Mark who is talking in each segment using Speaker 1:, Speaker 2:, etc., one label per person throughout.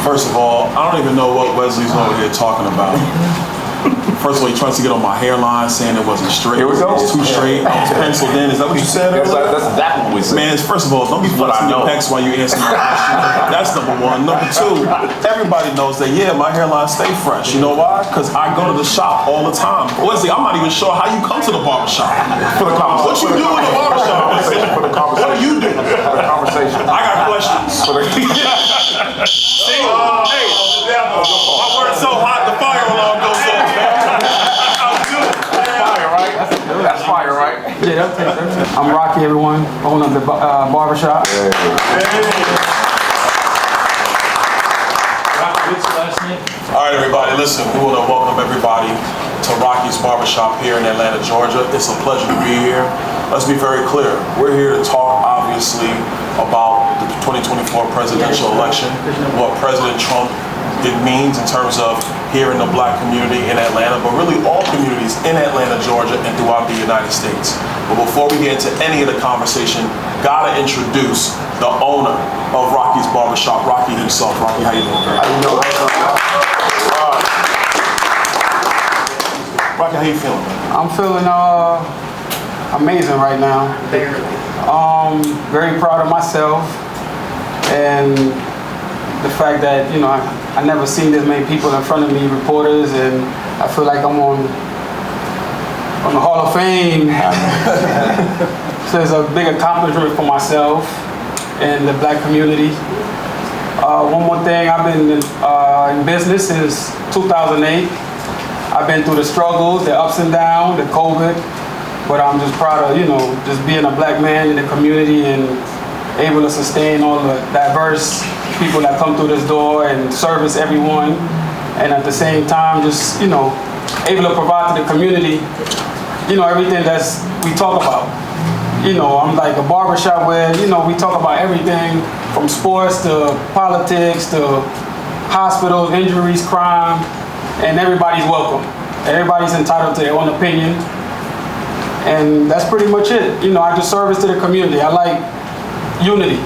Speaker 1: First of all, I don't even know what Wesley's over here talking about. First of all, he tries to get on my hairline, saying it wasn't straight.
Speaker 2: Here we go.
Speaker 1: It's too straight. I was penciled in. Is that what you said?
Speaker 2: That's exactly what we said.
Speaker 1: Man, first of all, don't be flexing your pecs while you answer my question. That's number one. Number two, everybody knows that, yeah, my hairline stay fresh. You know why? Because I go to the shop all the time. Wesley, I'm not even sure how you come to the barbershop.
Speaker 2: For the conversation.
Speaker 1: What you do in the barbershop?
Speaker 2: For the conversation.
Speaker 1: What do you do?
Speaker 2: For the conversation.
Speaker 1: I got questions. See? Hey, my word's so hot, the fire alarm goes off.
Speaker 2: That's fire, right?
Speaker 3: Yeah, that's I'm Rocky, everyone. Owner of the Barbershop.
Speaker 1: All right, everybody, listen, we want to welcome everybody to Rocky's Barbershop here in Atlanta, Georgia. It's a pleasure to be here. Let's be very clear. We're here to talk, obviously, about the 2024 presidential election, what President Trump it means in terms of here in the black community in Atlanta, but really all communities in Atlanta, Georgia, and throughout the United States. But before we get into any of the conversation, gotta introduce the owner of Rocky's Barbershop, Rocky himself. Rocky, how you doing?
Speaker 2: How you doing?
Speaker 1: Rocky, how you feeling, man?
Speaker 3: I'm feeling amazing right now. Very proud of myself and the fact that, you know, I never seen this many people in front of me, reporters, and I feel like I'm on the Hall of Fame. So it's a big accomplishment for myself and the black community. One more thing, I've been in business since 2008. I've been through the struggles, the ups and downs, the COVID, but I'm just proud of, you know, just being a black man in the community and able to sustain all the diverse people that come through this door and service everyone, and at the same time just, you know, able to provide to the community, you know, everything that's we talk about. You know, I'm like a barbershop where, you know, we talk about everything from sports to politics to hospitals, injuries, crime, and everybody's welcome. Everybody's entitled to their own opinion, and that's pretty much it. You know, I just service to the community. I like unity.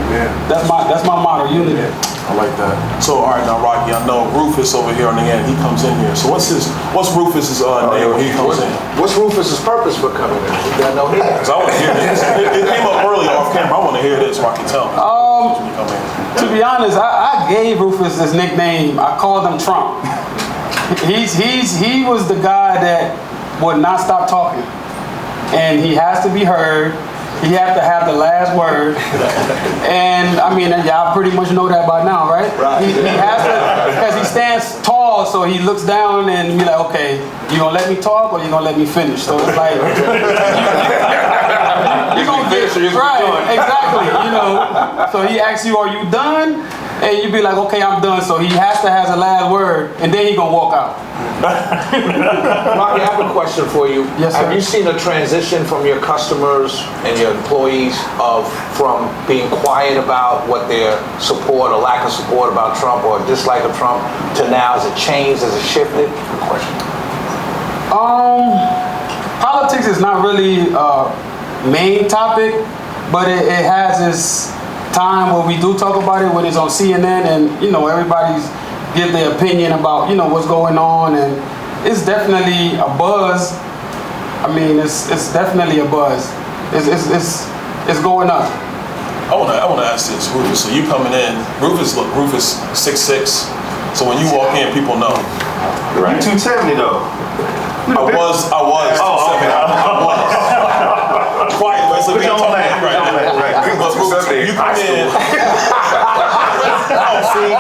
Speaker 1: Yeah.
Speaker 3: That's my motto, unity.
Speaker 1: I like that. So, all right, now, Rocky, I know Rufus over here on the end, he comes in here. So what's Rufus's name when he comes in?
Speaker 2: What's Rufus's purpose for coming in? You gotta know him.
Speaker 1: Because I want to hear this. It came up early off camera. I want to hear this, Rocky, tell me. When you come in.
Speaker 3: To be honest, I gave Rufus this nickname. I called him Trump. He was the guy that would not stop talking. And he has to be heard. He has to have the last word. And I mean, y'all pretty much know that by now, right?
Speaker 2: Right.
Speaker 3: He has to, because he stands tall, so he looks down and be like, okay, you gonna let me talk or you gonna let me finish? So it's like, you gonna get right, exactly, you know. So he asks you, are you done? And you be like, okay, I'm done. So he has to have the last word, and then he gonna walk out.
Speaker 2: Rocky, I have a question for you.
Speaker 3: Yes, sir.
Speaker 2: Have you seen a transition from your customers and your employees from being quiet about what their support or lack of support about Trump or dislike of Trump to now? Has it changed? Has it shifted? Good question.
Speaker 3: Politics is not really a main topic, but it has its time where we do talk about it when it's on CNN, and you know, everybody's give their opinion about, you know, what's going on, and it's definitely a buzz. I mean, it's definitely a buzz. It's going up.
Speaker 1: I want to ask this, Rufus. So you coming in, Rufus 6'6". So when you walk in, people know.
Speaker 4: Right. You 270 though.
Speaker 1: I was.
Speaker 4: Oh, okay.
Speaker 1: I was. Quiet, Wesley. We don't talk
Speaker 4: Right.
Speaker 1: But Rufus, you come in. Oh, see.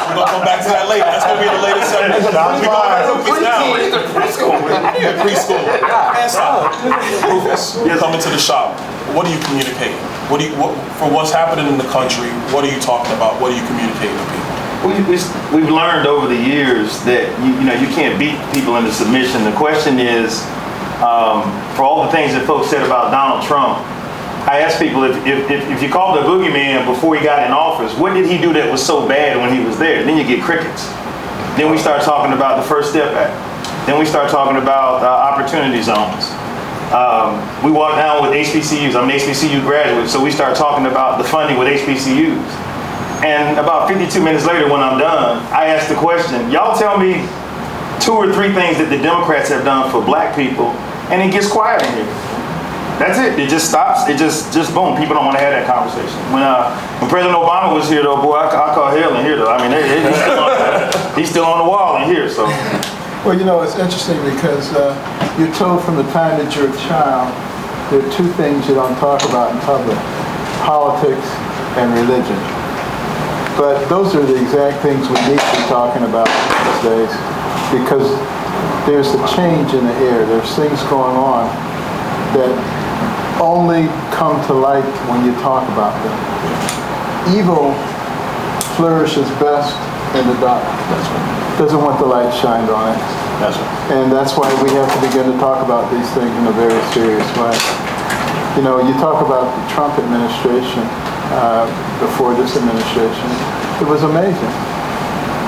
Speaker 1: We're gonna come back to that later. That's gonna be the latest segment. We're going to preschool. Rufus, you're coming to the shop. What are you communicating? For what's happening in the country? What are you talking about? What are you communicating to people?
Speaker 4: We've learned over the years that you can't beat people into submission. The question is, for all the things that folks said about Donald Trump, I asked people if you called the boogeyman before he got in office, what did he do that was so bad when he was there? Then you get crickets. Then we start talking about the First Step Act. Then we start talking about opportunity zones. We walk down with HBCUs. I'm an HBCU graduate, so we start talking about the funding with HBCUs. And about 52 minutes later, when I'm done, I ask the question, y'all tell me 2 or 3 things that the Democrats have done for black people, and it gets quiet in here. That's it. It just stops. It just boom. People don't want to have that conversation. When President Obama was here, though, boy, I call hell in here, though. I mean, he's still on the wall in here. So,
Speaker 5: well, you know, it's interesting because you're told from the time that you're a child there are 2 things you don't talk about in public: politics and religion. But those are the exact things we need to be talking about these days, because there's a change in the air. There's things going on that only come to light when you talk about them. Evil flourishes best in the dark.
Speaker 2: That's right.
Speaker 5: Doesn't want the light shined on it.
Speaker 2: That's right.
Speaker 5: And that's why we have to begin to talk about these things in a very serious way. You know, you talk about the Trump administration, before this administration, it was amazing.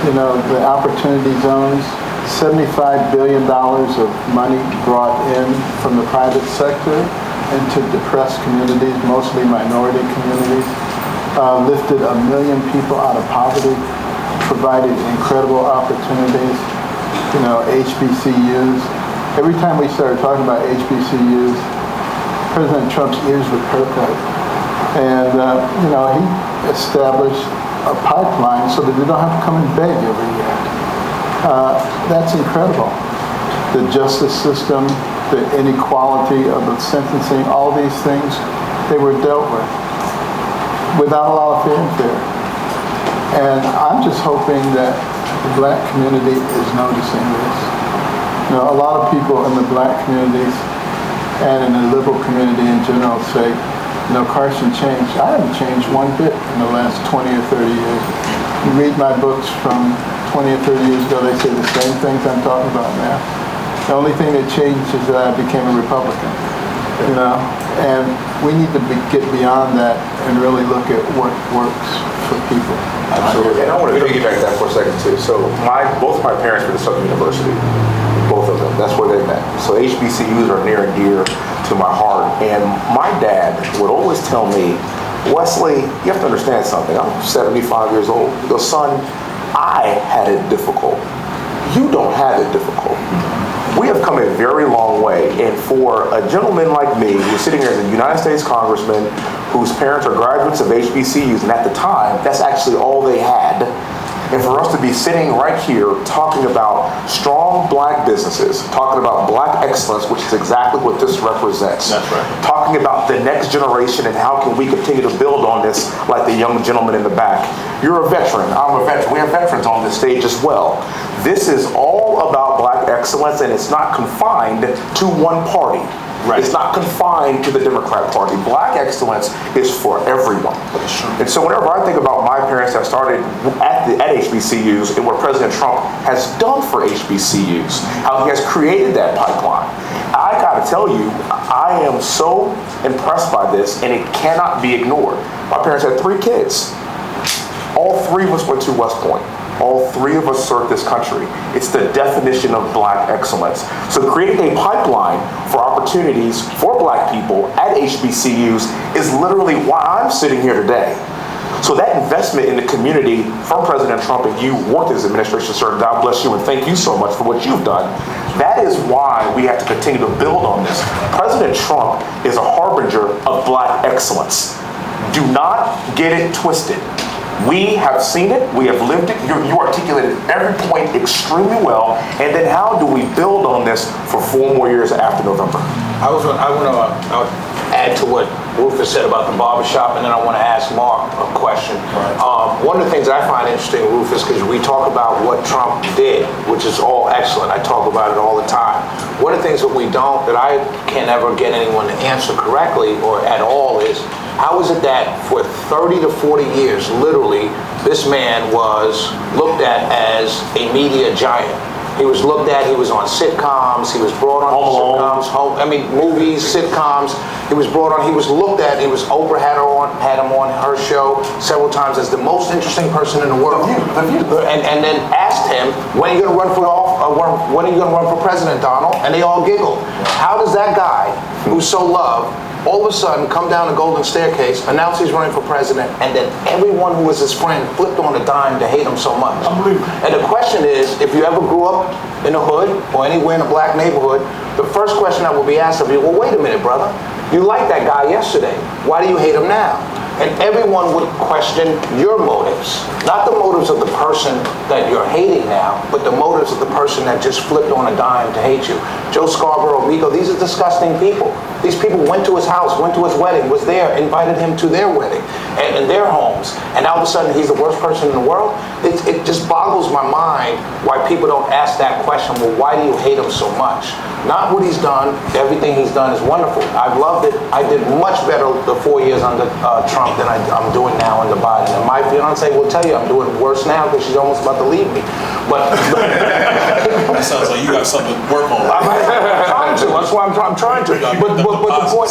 Speaker 5: You know, the opportunity zones, $75 billion of money brought in from the private sector into depressed communities, mostly minority communities, lifted 1 million people out of poverty, provided incredible opportunities. You know, HBCUs. Every time we started talking about HBCUs, President Trump's ears would perk up. And, you know, he established a pipeline so that we don't have to come and beg every year. That's incredible. The justice system, the inequality of the sentencing, all these things, they were dealt with without a lot of fanfare. And I'm just hoping that the black community is noticing this. You know, a lot of people in the black communities and in the liberal community in general say, you know, Carson changed. I haven't changed one bit in the last 20 or 30 years. You read my books from 20 or 30 years ago, they say the same things I'm talking about now. The only thing that changed is that I became a Republican, you know? And we need to get beyond that and really look at what works for people.
Speaker 2: Absolutely. And I want to piggyback that for a second too. So both of my parents were at Southern University. Both of them. That's where they met. So HBCUs are near and dear to my heart. And my dad would always tell me, Wesley, you have to understand something. I'm 75 years old. He goes, son, I had it difficult. You don't have it difficult. We have come a very long way, and for a gentleman like me, who's sitting here as a United States congressman, whose parents are graduates of HBCUs, and at the time, that's actually all they had, and for us to be sitting right here talking about strong black businesses, talking about black excellence, which is exactly what this represents.
Speaker 4: That's right.
Speaker 2: Talking about the next generation and how can we continue to build on this, like the young gentleman in the back. You're a veteran, I'm a veteran. We have veterans on this stage as well. This is all about black excellence, and it's not confined to one party. Right. It's not confined to the Democrat Party. Black excellence is for everyone. And so whenever I think about my parents that started at HBCUs and what President Trump has done for HBCUs, how he has created that pipeline, I gotta tell you, I am so impressed by this, and it cannot be ignored. My parents had 3 kids. All 3 of us went to West Point. All 3 of us served this country. It's the definition of black excellence. So creating a pipeline for opportunities for black people at HBCUs is literally why I'm sitting here today. So that investment in the community from President Trump, and you worked as administration, sir, God bless you, and thank you so much for what you've done. That is why we have to continue to build on this. President Trump is a harbinger of black excellence. Do not get it twisted. We have seen it, we have lived it, you articulated every point extremely well, and then how do we build on this for 4 more years after November?
Speaker 3: I want to add to what Rufus said about the barbershop, and then I want to ask Mark a question. One of the things I find interesting, Rufus, because we talk about what Trump did, which is all excellent. I talk about it all the time. One of the things that I can never get anyone to answer correctly or at all is, how is it that for 30 to 40 years, literally, this man was looked at as a media giant? He was looked at, he was on sitcoms, he was brought on sitcoms, movies, sitcoms. He was brought on, he was looked at, Oprah had him on her show several times as the most interesting person in the world. The View. And then asked him, when are you going to run for president, Donald? And they all giggled. How does that guy, who's so loved,
Speaker 2: all of a sudden come down the golden staircase, announce he's running for president, and then everyone who was his friend flipped on a dime to hate him so much.
Speaker 1: Unbelievable.
Speaker 2: And the question is, if you ever grew up in the hood or anywhere in a black neighborhood, the first question that will be asked of you, well, wait a minute, brother. You liked that guy yesterday. Why do you hate him now? And everyone would question your motives. Not the motives of the person that you're hating now, but the motives of the person that just flipped on a dime to hate you. Joe Scarborough, Miko, these are disgusting people. These people went to his house, went to his wedding, was there, invited him to their wedding, and in their homes. And now all of a sudden he's the worst person in the world? It just boggles my mind why people don't ask that question, well, why do you hate him so much? Not what he's done, everything he's done is wonderful. I've loved it. I did much better the 4 years under Trump than I'm doing now under Biden. And my fiance will tell you I'm doing worse now because she's almost about to leave me. But
Speaker 1: That sounds like you got something to work on.
Speaker 2: I'm trying to. That's why I'm trying to. But the point,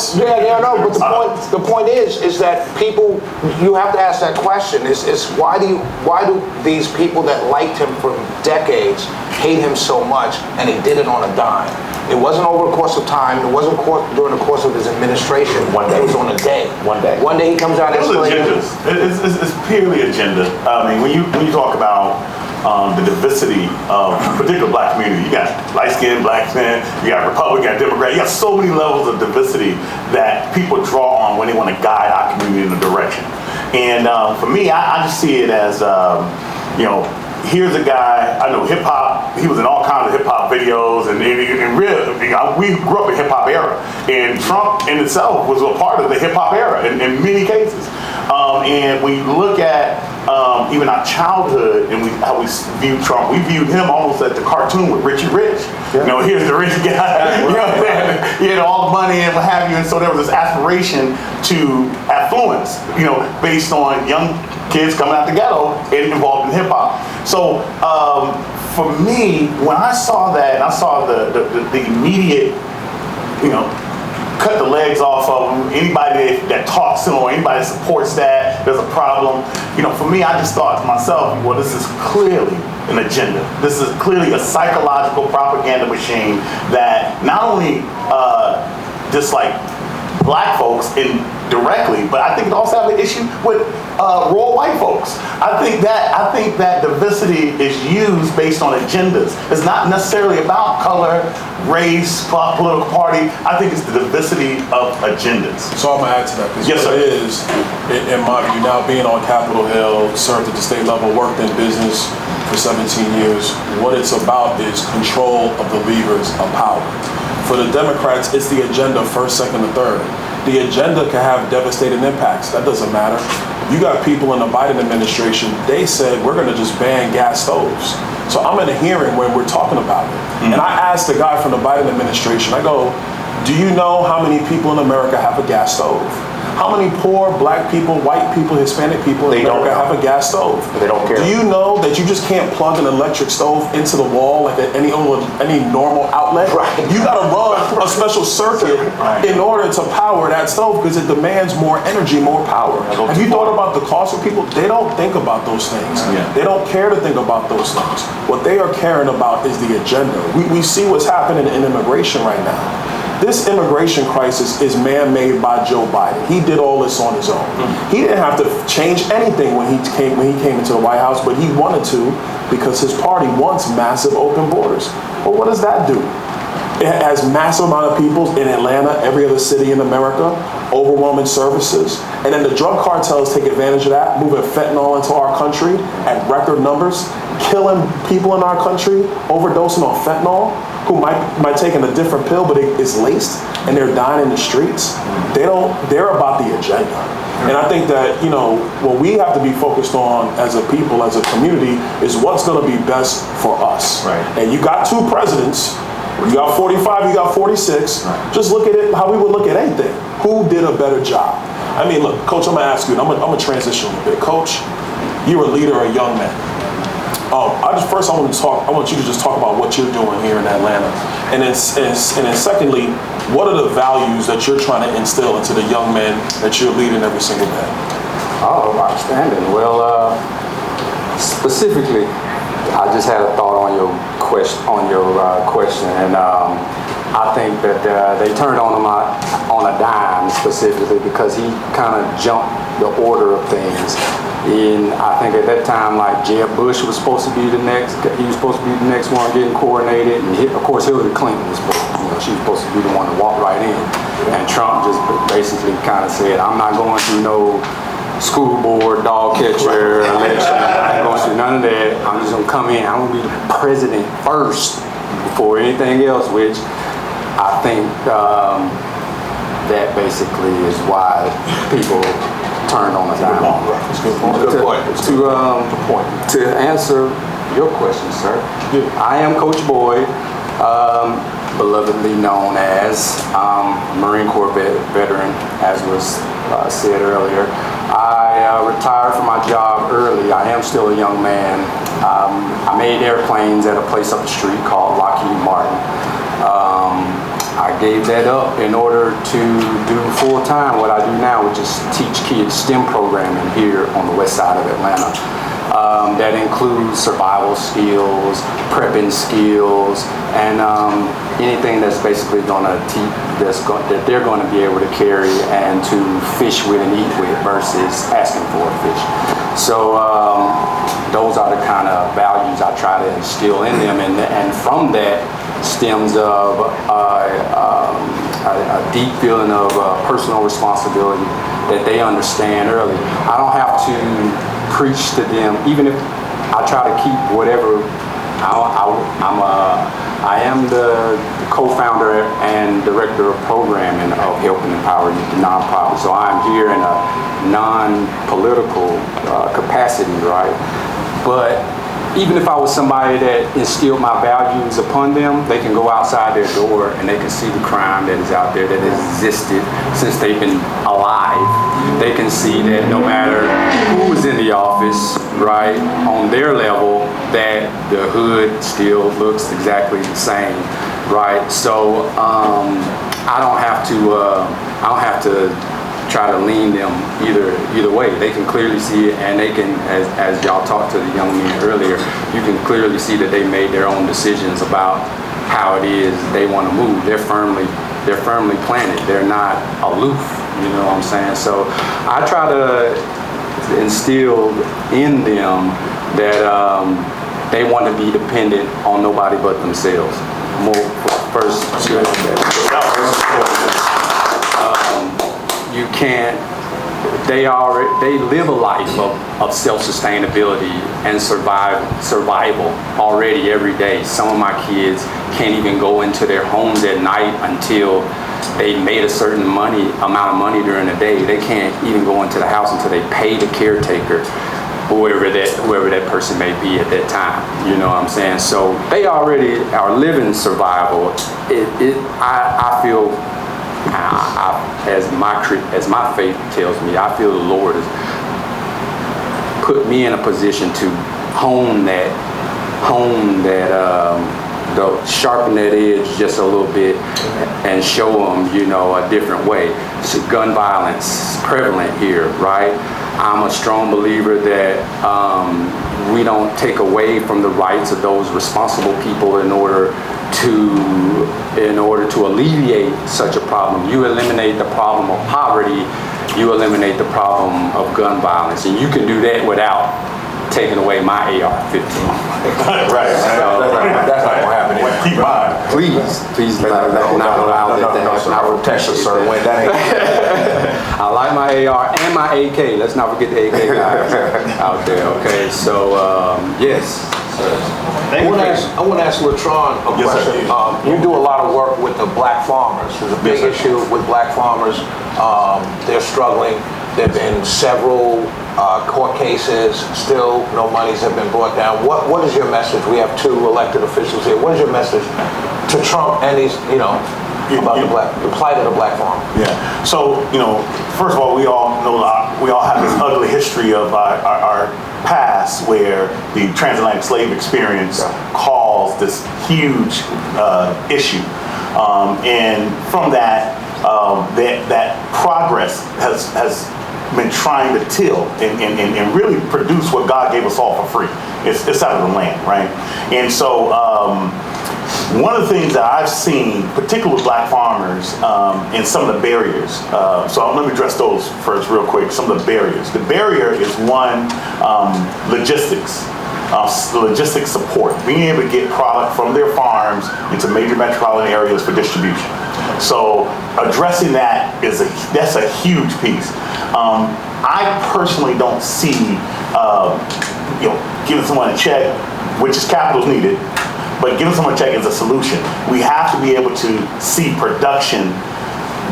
Speaker 2: But the point is that people, you have to ask that question. Is why do these people that liked him for decades hate him so much, and he did it on a dime? It wasn't over the course of time. It wasn't during the course of his administration. One day. It was on a day.
Speaker 4: One day.
Speaker 2: One day he comes out and
Speaker 6: agendas. It's purely agenda. I mean, when you talk about the diversity of a particular black community, you got light skin, black skin, you got Republican, you got Democrat, you got so many levels of diversity that people draw on when they want to guide our community in a direction. And for me, I just see it as, here's a guy, I know hip hop, he was in all kinds of hip hop videos, and we grew up in hip hop era. And Trump in itself was a part of the hip hop era in many cases. And we look at even our childhood and how we view Trump, we viewed him almost like the cartoon with Richie Rich. Yeah. Here's the rich guy, you know what I'm saying? He had all the money and what have you, and so there was this aspiration to affluence, based on young kids coming out the ghetto and involved in hip hop. So for me, when I saw that, and I saw the immediate, cut the legs off of him, anybody that talks to him or anybody that supports that, there's a problem. For me, I just thought to myself, well, this is clearly an agenda. This is clearly a psychological propaganda machine that not only just like black folks indirectly, but I think it also have an issue with raw white folks. I think that diversity is used based on agendas. It's not necessarily about color, race, political party. I think it's the diversity of agendas.
Speaker 1: So I'm gonna add to that, because
Speaker 6: yes,
Speaker 1: what it is, in my view, now being on Capitol Hill, served at the state level, worked in business for 17 years, what it's about is control of the levers of power. For the Democrats, it's the agenda first, second, and third. The agenda can have devastating impacts. That doesn't matter. You got people in the Biden administration, they said, we're gonna just ban gas stoves. So I'm in a hearing when we're talking about it. Mm-hmm. And I asked the guy from the Biden administration, I go, do you know how many people in America have a gas stove? How many poor black people, white people, Hispanic people in America have a gas stove?
Speaker 2: They don't care.
Speaker 1: Do you know that you just can't plug an electric stove into the wall like at any normal outlet?
Speaker 2: Right.
Speaker 1: You gotta run a special circuit in order to power that stove because it demands more energy, more power. Have you thought about the cost of people? They don't think about those things. Yeah. They don't care to think about those things. What they are caring about is the agenda. We see what's happening in immigration right now. This immigration crisis is man-made by Joe Biden. He did all this on his own. He didn't have to change anything when he came into the White House, but he wanted to because his party wants massive open borders. Well, what does that do? It has massive amount of people in Atlanta, every other city in America, overwhelming services, and then the drug cartels take advantage of that, moving fentanyl into our country at record numbers, killing people in our country, overdosing on fentanyl, who might take in a different pill, but it's laced, and they're dying in the streets. They're about the agenda. And I think that, what we have to be focused on as a people, as a community, is what's gonna be best for us. Right. And you got two presidents, you got 45, you got 46, just look at it how we would look at anything. Who did a better job? I mean, look, Coach, I'm gonna ask you, and I'm gonna transition a little bit. Coach, you're a leader of young men. I want you to just talk about what you're doing here in Atlanta. And then secondly, what are the values that you're trying to instill into the young men that you're leading every single day?
Speaker 7: Oh, outstanding. Well, specifically, I just had a thought on your question, and I think that they turned on him on a dime specifically because he kind of jumped the order of things. And I think at that time, like Jeb Bush was supposed to be the next. He was supposed to be the next one getting coordinated, and of course Hillary Clinton was supposed to, she was supposed to be the one to walk right in. And Trump just basically kind of said, "I'm not going through no school board, dog catcher election. I ain't going through none of that. I'm just gonna come in. I'm gonna be the president first before anything else," which I think that basically is why people turned on a dime.
Speaker 2: Good point.
Speaker 7: To answer your question, sir, I am Coach Boyd, belovedly known as Marine Corps veteran, as was said earlier. I retired from my job early. I am still a young man. I made airplanes at a place up the street called Lockheed Martin. I gave that up in order to do full-time what I do now, which is teach kids STEM programming here on the west side of Atlanta. That includes survival skills, prepping skills, and anything that's basically going to teach that they're going to be able to carry and to fish with and eat with versus asking for a fish. So those are the kind of values I try to instill in them, and from that stems of a deep feeling of personal responsibility that they understand early. I don't have to preach to them, even if I try to keep whatever. I am the co-founder and director of programming of Help and Empower Youth, the nonprofit. So I'm here in a non-political capacity, right? But even if I was somebody that instilled my values upon them, they can go outside their door and they can see the crime that is out there that has existed since they've been alive. They can see that no matter who is in the office, right, on their level, that the hood still looks exactly the same, right? So I don't have to try to lean them either way. They can clearly see it, and they can, as y'all talked to the young men earlier, you can clearly see that they made their own decisions about how it is they want to move. They're firmly planted. They're not aloof. You know what I'm saying? So I try to instill in them that they want to be dependent on nobody but themselves. You can't. They live a life of self-sustainability and survival already every day. Some of my kids can't even go into their homes at night until they made a certain amount of money during the day. They can't even go into the house until they pay the caretaker, whoever that person may be at that time. You know what I'm saying? So they already are living survival. I feel. As my faith tells me, I feel the Lord has put me in a position to sharpen that edge just a little bit and show them, a different way. So gun violence is prevalent here, right? I'm a strong believer that we don't take away from the rights of those responsible people in order to alleviate such a problem. You eliminate the problem of poverty, you eliminate the problem of gun violence, and you can do that without taking away my AR-15.
Speaker 6: Right.
Speaker 2: That's not gonna happen.
Speaker 6: Keep mine.
Speaker 7: Please not allow that to happen.
Speaker 2: I will text you, sir. When that ain't.
Speaker 7: I like my AR and my AK. Let's not forget the AK guys out there. Okay, so yes.
Speaker 2: I want to ask Latron a question. You do a lot of work with the black farmers. There's a big issue with black farmers. They're struggling. There have been several court cases. Still, no monies have been brought down. What is your message? We have two elected officials here. What is your message to Trump and these, about the plight of the black farmer?
Speaker 6: Yeah. So, first of all, we all know we all have this ugly history of our past where the transatlantic slave experience caused this huge issue, and from that progress has been trying to till and really produce what God gave us all for free. It's out of the land, right? And so one of the things that I've seen, particularly with black farmers, and some of the barriers. So let me address those first real quick, some of the barriers. The barrier is one, logistics. Logistics support, being able to get product from their farms into major metropolitan areas for distribution. So addressing that's a huge piece. I personally don't see, giving someone a check, which is capital is needed, but giving someone a check is a solution. We have to be able to see production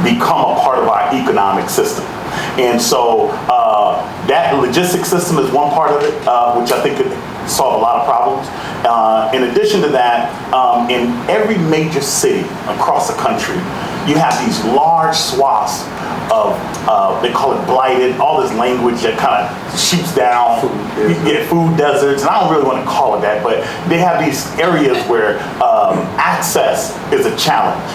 Speaker 6: become a part of our economic system. And so that logistics system is one part of it, which I think could solve a lot of problems. In addition to that, in every major city across the country, you have these large swaths of, they call it blighted, all this language that kind of shoots down, food deserts, and I don't really want to call it that, but they have these areas where access is a challenge.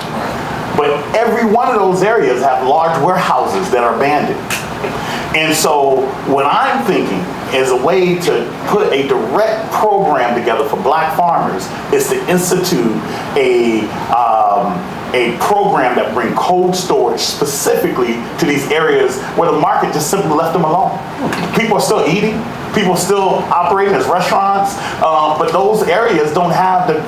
Speaker 6: But every one of those areas have large warehouses that are abandoned. And so what I'm thinking is a way to put a direct program together for black farmers is to institute a program that bring cold storage specifically to these areas where the market just simply left them alone. People are still eating, people are still operating as restaurants, but those areas don't have the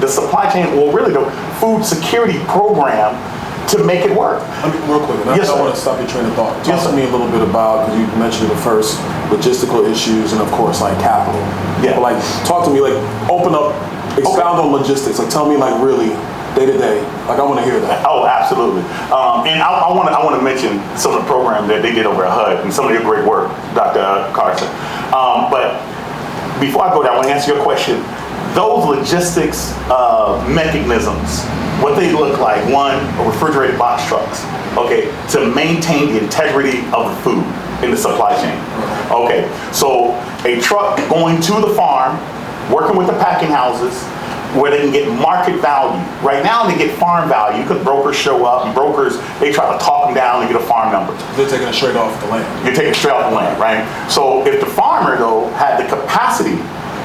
Speaker 6: supply chain, or really the food security program to make it work.
Speaker 1: Real quick, I want to stop your train of thought. Talk to me a little bit about, because you mentioned it first, logistical issues and of course like capital.
Speaker 6: Yeah.
Speaker 1: But like, talk to me, like open up, expound on logistics. Like tell me like really day to day. Like I want to hear that.
Speaker 6: Oh, absolutely. And I want to mention some of the programs that they did over at HUD and some of your great work, Dr. Carson. But before I go there, I want to answer your question. Those logistics mechanisms, what they look like, one, refrigerated box trucks, okay, to maintain the integrity of the food in the supply chain. Okay, so a truck going to the farm, working with the packing houses, where they can get market value. Right now they get farm value because brokers show up, and brokers, they try to talk them down and get a farm number.
Speaker 1: They're taking it straight off the land.
Speaker 6: You're taking it straight off the land, right? So if the farmer, though, had the capacity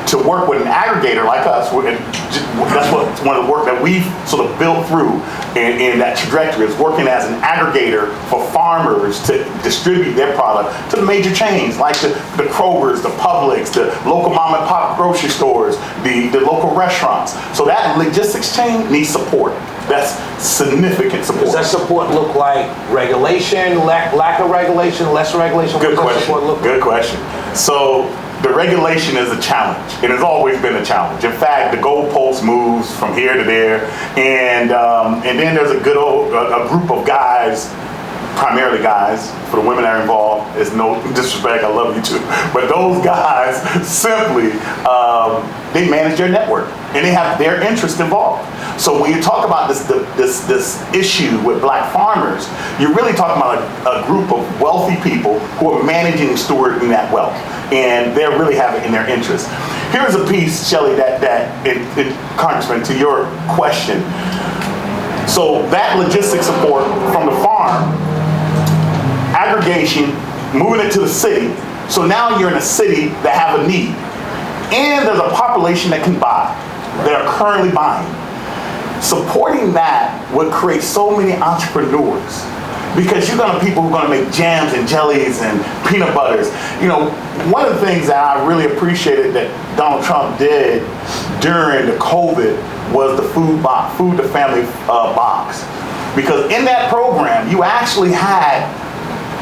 Speaker 6: to work with an aggregator like us, that's what one of the work that we've sort of built through in that trajectory, is working as an aggregator for farmers to distribute their product to the major chains like the Krogers, the Publix, the local mom and pop grocery stores, the local restaurants. So that logistics chain needs support. That's significant support.
Speaker 2: Does that support look like regulation, lack of regulation, less regulation?
Speaker 6: Good
Speaker 2: What does that
Speaker 6: question.
Speaker 2: support look like?
Speaker 6: Good question. So the regulation is a challenge. It has always been a challenge. In fact, the goalpost moves from here to there, and then there's a group of guys, primarily guys. For the women that are involved, there's no disrespect. I love you too, but those guys simply they manage their network and they have their interest involved. So when you talk about this issue with black farmers, you're really talking about a group of wealthy people who are managing and stewarding that wealth, and they really have it in their interest. Here's a piece, Shelley, that Congressman, to your question. So that logistics support from the farm, aggregation, moving it to the city. So now you're in a city that have a need, and there's a population that can buy, that are currently buying. Supporting that would create so many entrepreneurs, because you're gonna people who are gonna make jams and jellies and peanut butters. You know, one of the things that I really appreciated that Donald Trump did during the COVID was the food to family box, because in that program you actually had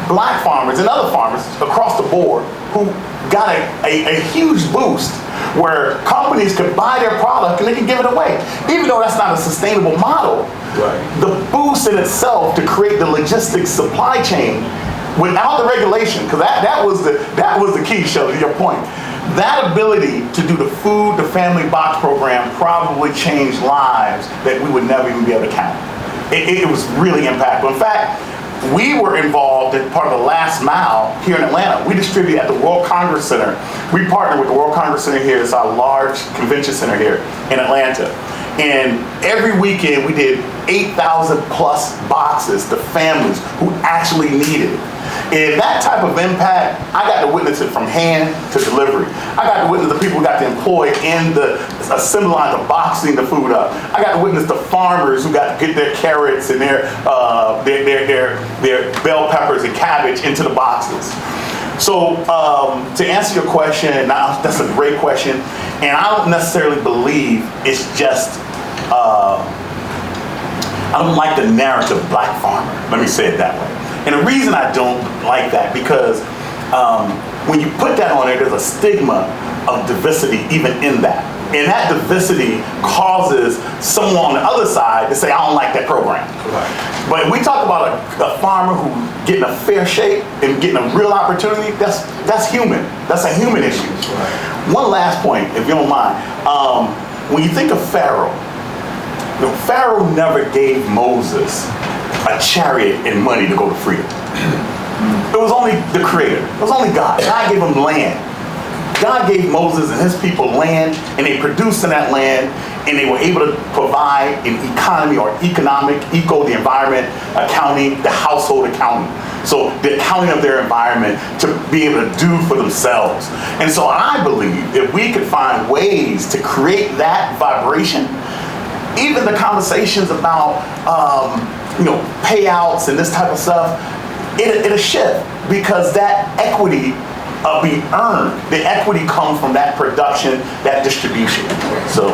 Speaker 6: black farmers and other farmers across the board who got a huge boost, where companies could buy their product and they can give it away, even though that's not a sustainable model. Right. The boost in itself to create the logistics supply chain without the regulation, because that was the key, Shelley, to your point. That ability to do the food to family box program probably changed lives that we would never even be able to count. It was really impactful. In fact, we were involved in part of the last mile here in Atlanta. We distribute at the World Congress Center. We partner with the World Congress Center here. It's our large convention center here in Atlanta. And every weekend we did 8,000 plus boxes to families who actually needed it. And that type of impact, I got to witness it from hand to delivery. I got to witness the people who got to employ in the assembly line, the boxing the food up. I got to witness the farmers who got to get their carrots and their bell peppers and cabbage into the boxes. So to answer your question, now that's a great question, and I don't necessarily believe it's just. I don't like the narrative black farmer. Let me say it that way. And the reason I don't like that because when you put that on there, there's a stigma of diversity even in that. And that diversity causes someone on the other side to say, I don't like that program. Right. But if we talk about a farmer who's getting a fair shake and getting a real opportunity, that's human. That's a human issue. Right. One last point, if you don't mind. When you think of Pharaoh, Pharaoh never gave Moses a chariot and money to go to freedom. It was only the Creator. It was only God. God gave him land. God gave Moses and his people land, and they produced in that land, and they were able to provide an economy or the environment accounting, the household accounting. So the accounting of their environment to be able to do for themselves. And so I believe if we could find ways to create that vibration, even the conversations about payouts and this type of stuff, it'll shift because that equity be earned. The equity comes from that production, that distribution. So,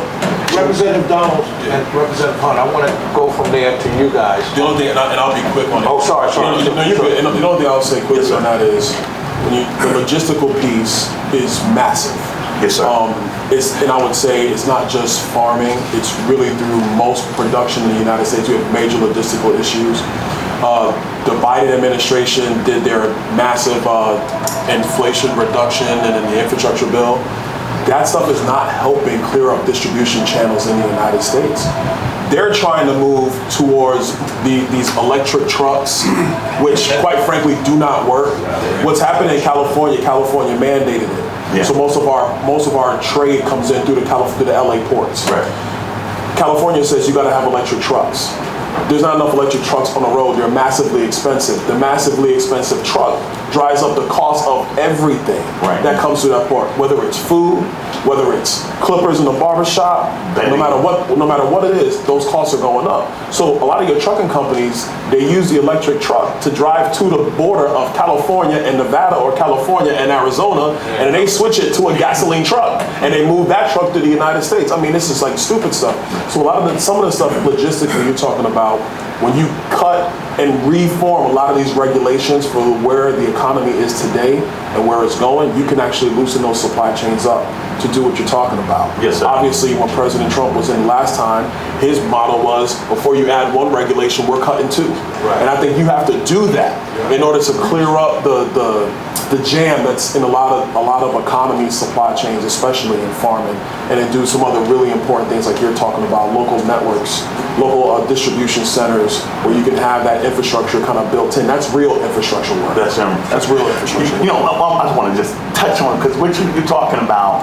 Speaker 2: Representative Donald and Representative Hunt, I want to go from there to you guys.
Speaker 1: The only thing, and I'll be quick on it.
Speaker 2: Oh, sorry.
Speaker 1: No, you're good. And the only thing I'll say quickly on that is the logistical piece is massive.
Speaker 6: Yes, sir.
Speaker 1: And I would say it's not just farming, it's really through most production in the United States. We have major logistical issues. The Biden administration did their massive inflation reduction and in the infrastructure bill. That stuff is not helping clear up distribution channels in the United States. They're trying to move towards these electric trucks, which quite frankly do not work. What's happening in California mandated it. Yeah. So most of our trade comes in through the LA ports.
Speaker 6: Right.
Speaker 1: California says you got to have electric trucks. There's not enough electric trucks on the road. They're massively expensive. The massively expensive truck drives up the cost of everything that comes through that port, whether it's food, whether it's clippers in the barbershop, no matter what it is, those costs are going up. So a lot of your trucking companies, they use the electric truck to drive to the border of California and Nevada or California and Arizona, and then they switch it to a gasoline truck and they move that truck to the United States. I mean, this is like stupid stuff. So some of the stuff logistically you're talking about, when you cut and reform a lot of these regulations for where the economy is today and where it's going, you can actually loosen those supply chains up to do what you're talking about.
Speaker 6: Yes, sir.
Speaker 1: Obviously, when President Trump was in last time, his motto was, before you add one regulation, we're cutting two. Right. And I think you have to do that in order to clear up the jam that's in a lot of economy supply chains, especially in farming, and then do some other really important things like you're talking about, local networks, local distribution centers where you can have that infrastructure kind of built in. That's real infrastructure work. That's real infrastructure.
Speaker 6: I just want to just touch on, because what you're talking about,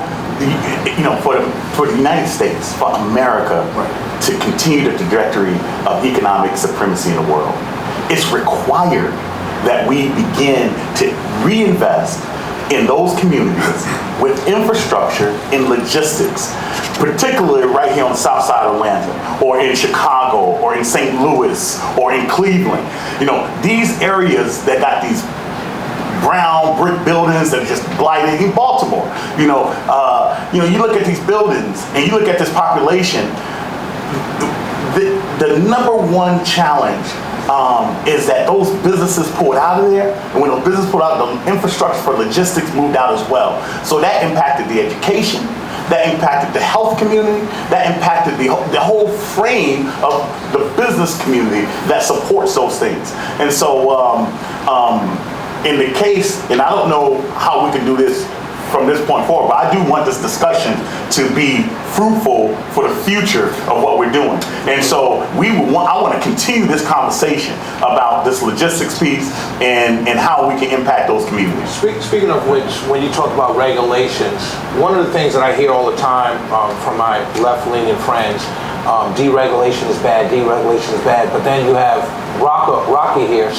Speaker 6: for the United States, for America, to continue the trajectory of economic supremacy in the world, it's required that we begin to reinvest in those communities with infrastructure in logistics, particularly right here on the south side of Atlanta, or in Chicago, or in St. Louis, or in Cleveland. These areas that got these brown brick buildings that are just blighted. In Baltimore, you look at these buildings and you look at this population. The number one challenge is that those businesses pulled out of there, and when those businesses pulled out, the infrastructure for logistics moved out as well. So that impacted the education, that impacted the health community, that impacted the whole frame of the business community that supports those things. And so in the case, and I don't know how we can do this from this point forward, but I do want this discussion to be fruitful for the future of what we're doing. And so I want to continue this conversation about this logistics piece and how we can impact those communities.
Speaker 2: Speaking of which, when you talk about regulations, one of the things that I hear all the time from my left-leaning friends, deregulation is bad, deregulation is bad. But then you have Rocky here,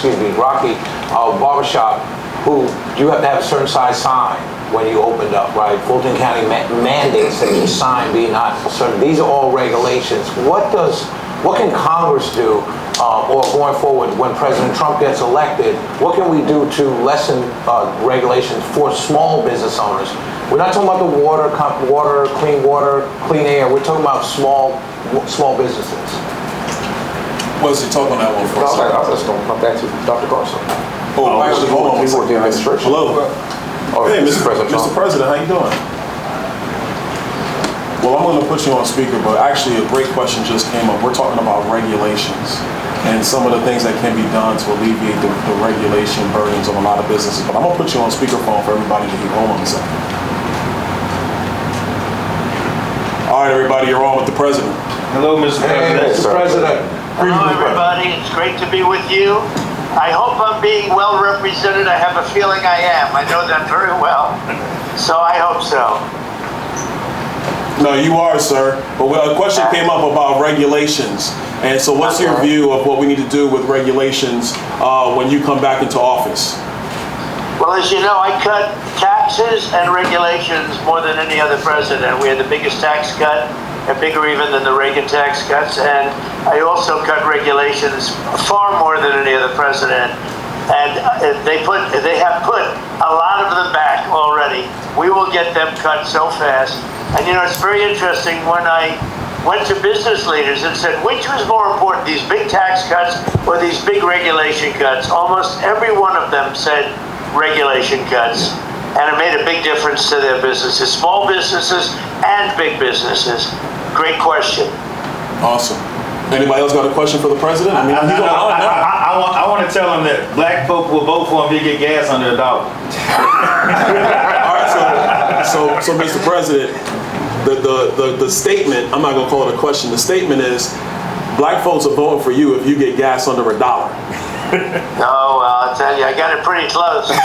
Speaker 2: Barbershop, who you have to have a certain size sign when you opened up, right? Fulton County mandates that your sign be not certain. These are all regulations. What can Congress do, or going forward when President Trump gets elected, what can we do to lessen regulations for small business owners? We're not talking about the water, clean air. We're talking about small businesses.
Speaker 1: Wesley, talk on that one for a second.
Speaker 2: I was just going to come back to Dr. Carson.
Speaker 1: Oh, actually, hold on.
Speaker 2: The administration.
Speaker 1: Hello. Hey, Mr. President, how you doing? Well, I'm going to put you on speaker, but actually a great question just came up. We're talking about regulations and some of the things that can be done to alleviate the regulation burdens of a lot of businesses. But I'm going to put you on speakerphone for everybody to hear. Hold on a second. All right, everybody, you're on with the president.
Speaker 4: Hello, Mr. President.
Speaker 2: Hey, Mr. President.
Speaker 8: Hello, everybody. It's great to be with you. I hope I'm being well represented. I have a feeling I am. I know that very well. So I hope so.
Speaker 1: No, you are, sir. But a question came up about regulations. And so what's your view of what we need to do with regulations when you come back into office?
Speaker 8: Well, as you know, I cut taxes and regulations more than any other president. We had the biggest tax cut, bigger even than the Reagan tax cuts. And I also cut regulations far more than any other president. And they have put a lot of them back already. We will get them cut so fast. And you know, it's very interesting when I went to business leaders and said, which was more important, these big tax cuts or these big regulation cuts? Almost every one of them said regulation cuts. And it made a big difference to their businesses, small businesses and big businesses. Great question.
Speaker 1: Awesome. Anybody else got a question for the president? I mean,
Speaker 4: I want to tell him that black folk will vote for him if he get gas under $1.
Speaker 1: All right, so Mr. President, the statement, I'm not gonna call it a question, the statement is, black folks are voting for you if you get gas under $1.
Speaker 8: Oh, well, I'll tell you, I got it pretty close. We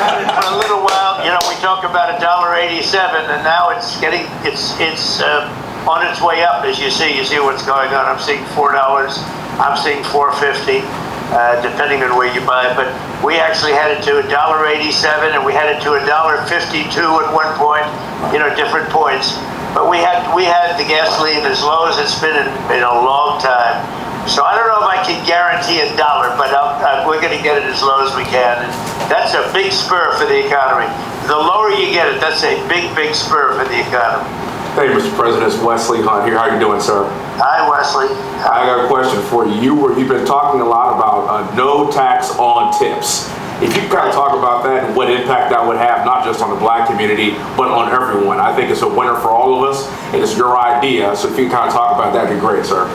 Speaker 8: had it for a little while. You know, we talk about $1.87, and now it's on its way up. As you see what's going on. I'm seeing $4. I'm seeing $4.50, depending on where you buy it. But we actually had it to $1.87, and we had it to $1.52 at one point. You know, different points. But we had the gasoline as low as it's been in a long time. So I don't know if I can guarantee $1, but we're going to get it as low as we can. And that's a big spur for the economy. The lower you get it, that's a big, big spur for the economy.
Speaker 7: Hey, Mr. President, it's Wesley Hunt here. How you doing, sir?
Speaker 8: Hi, Wesley.
Speaker 7: I got a question for you. You've been talking a lot about no tax on tips. If you kind of talk about that and what impact that would have, not just on the black community, but on everyone. I think it's a winner for all of us, and it's your idea. So if you kind of talk about that, that'd be great, sir.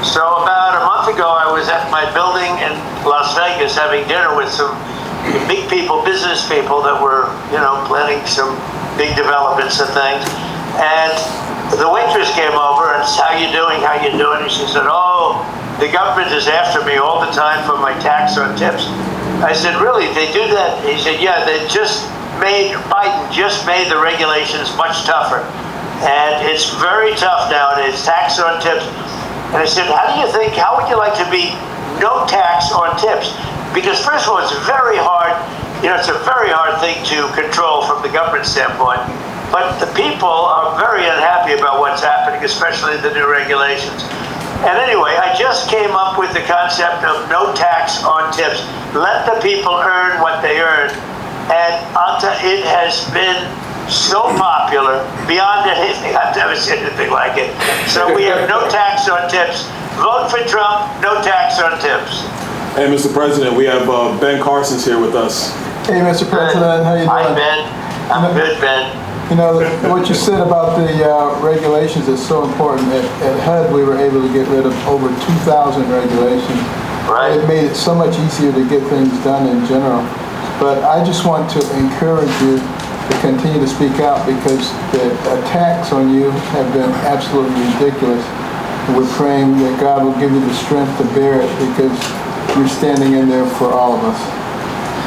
Speaker 8: So about a month ago, I was at my building in Las Vegas having dinner with some big people, business people that were, you know, planning some big developments and things. And the waitress came over and said, how you doing? And she said, oh, the government is after me all the time for my tax on tips. I said, really, they do that? He said, yeah, Biden just made the regulations much tougher. And it's very tough nowadays, tax on tips. And I said, how would you like to be no tax on tips? Because first of all, it's very hard, you know, it's a very hard thing to control from the government standpoint. But the people are very unhappy about what's happening, especially the new regulations. And anyway, I just came up with the concept of no tax on tips. Let the people earn what they earn. And it has been so popular, beyond anything. I've never seen anything like it. So we have no tax on tips. Vote for Trump, no tax on tips.
Speaker 1: Hey, Mr. President, we have Ben Carson's here with us.
Speaker 5: Hey, Mr. President, how you doing?
Speaker 8: Hi, Ben. I'm good, Ben.
Speaker 5: You know, what you said about the regulations is so important. At HUD, we were able to get rid of over 2,000 regulations.
Speaker 8: Right.
Speaker 5: It made it so much easier to get things done in general. But I just want to encourage you to continue to speak out, because the attacks on you have been absolutely ridiculous. We're praying that God will give you the strength to bear it, because you're standing in there for all of us.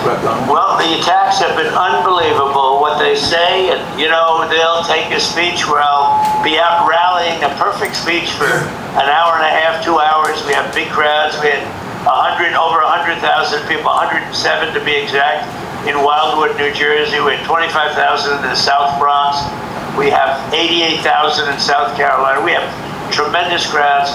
Speaker 8: Well, the attacks have been unbelievable. What they say, and they'll take a speech where I'll be out rallying, a perfect speech for an hour and a half, 2 hours. We have big crowds. We had over 100,000 people, 107 to be exact, in Wildwood, New Jersey. We had 25,000 in the South Bronx. We have 88,000 in South Carolina. We have tremendous crowds,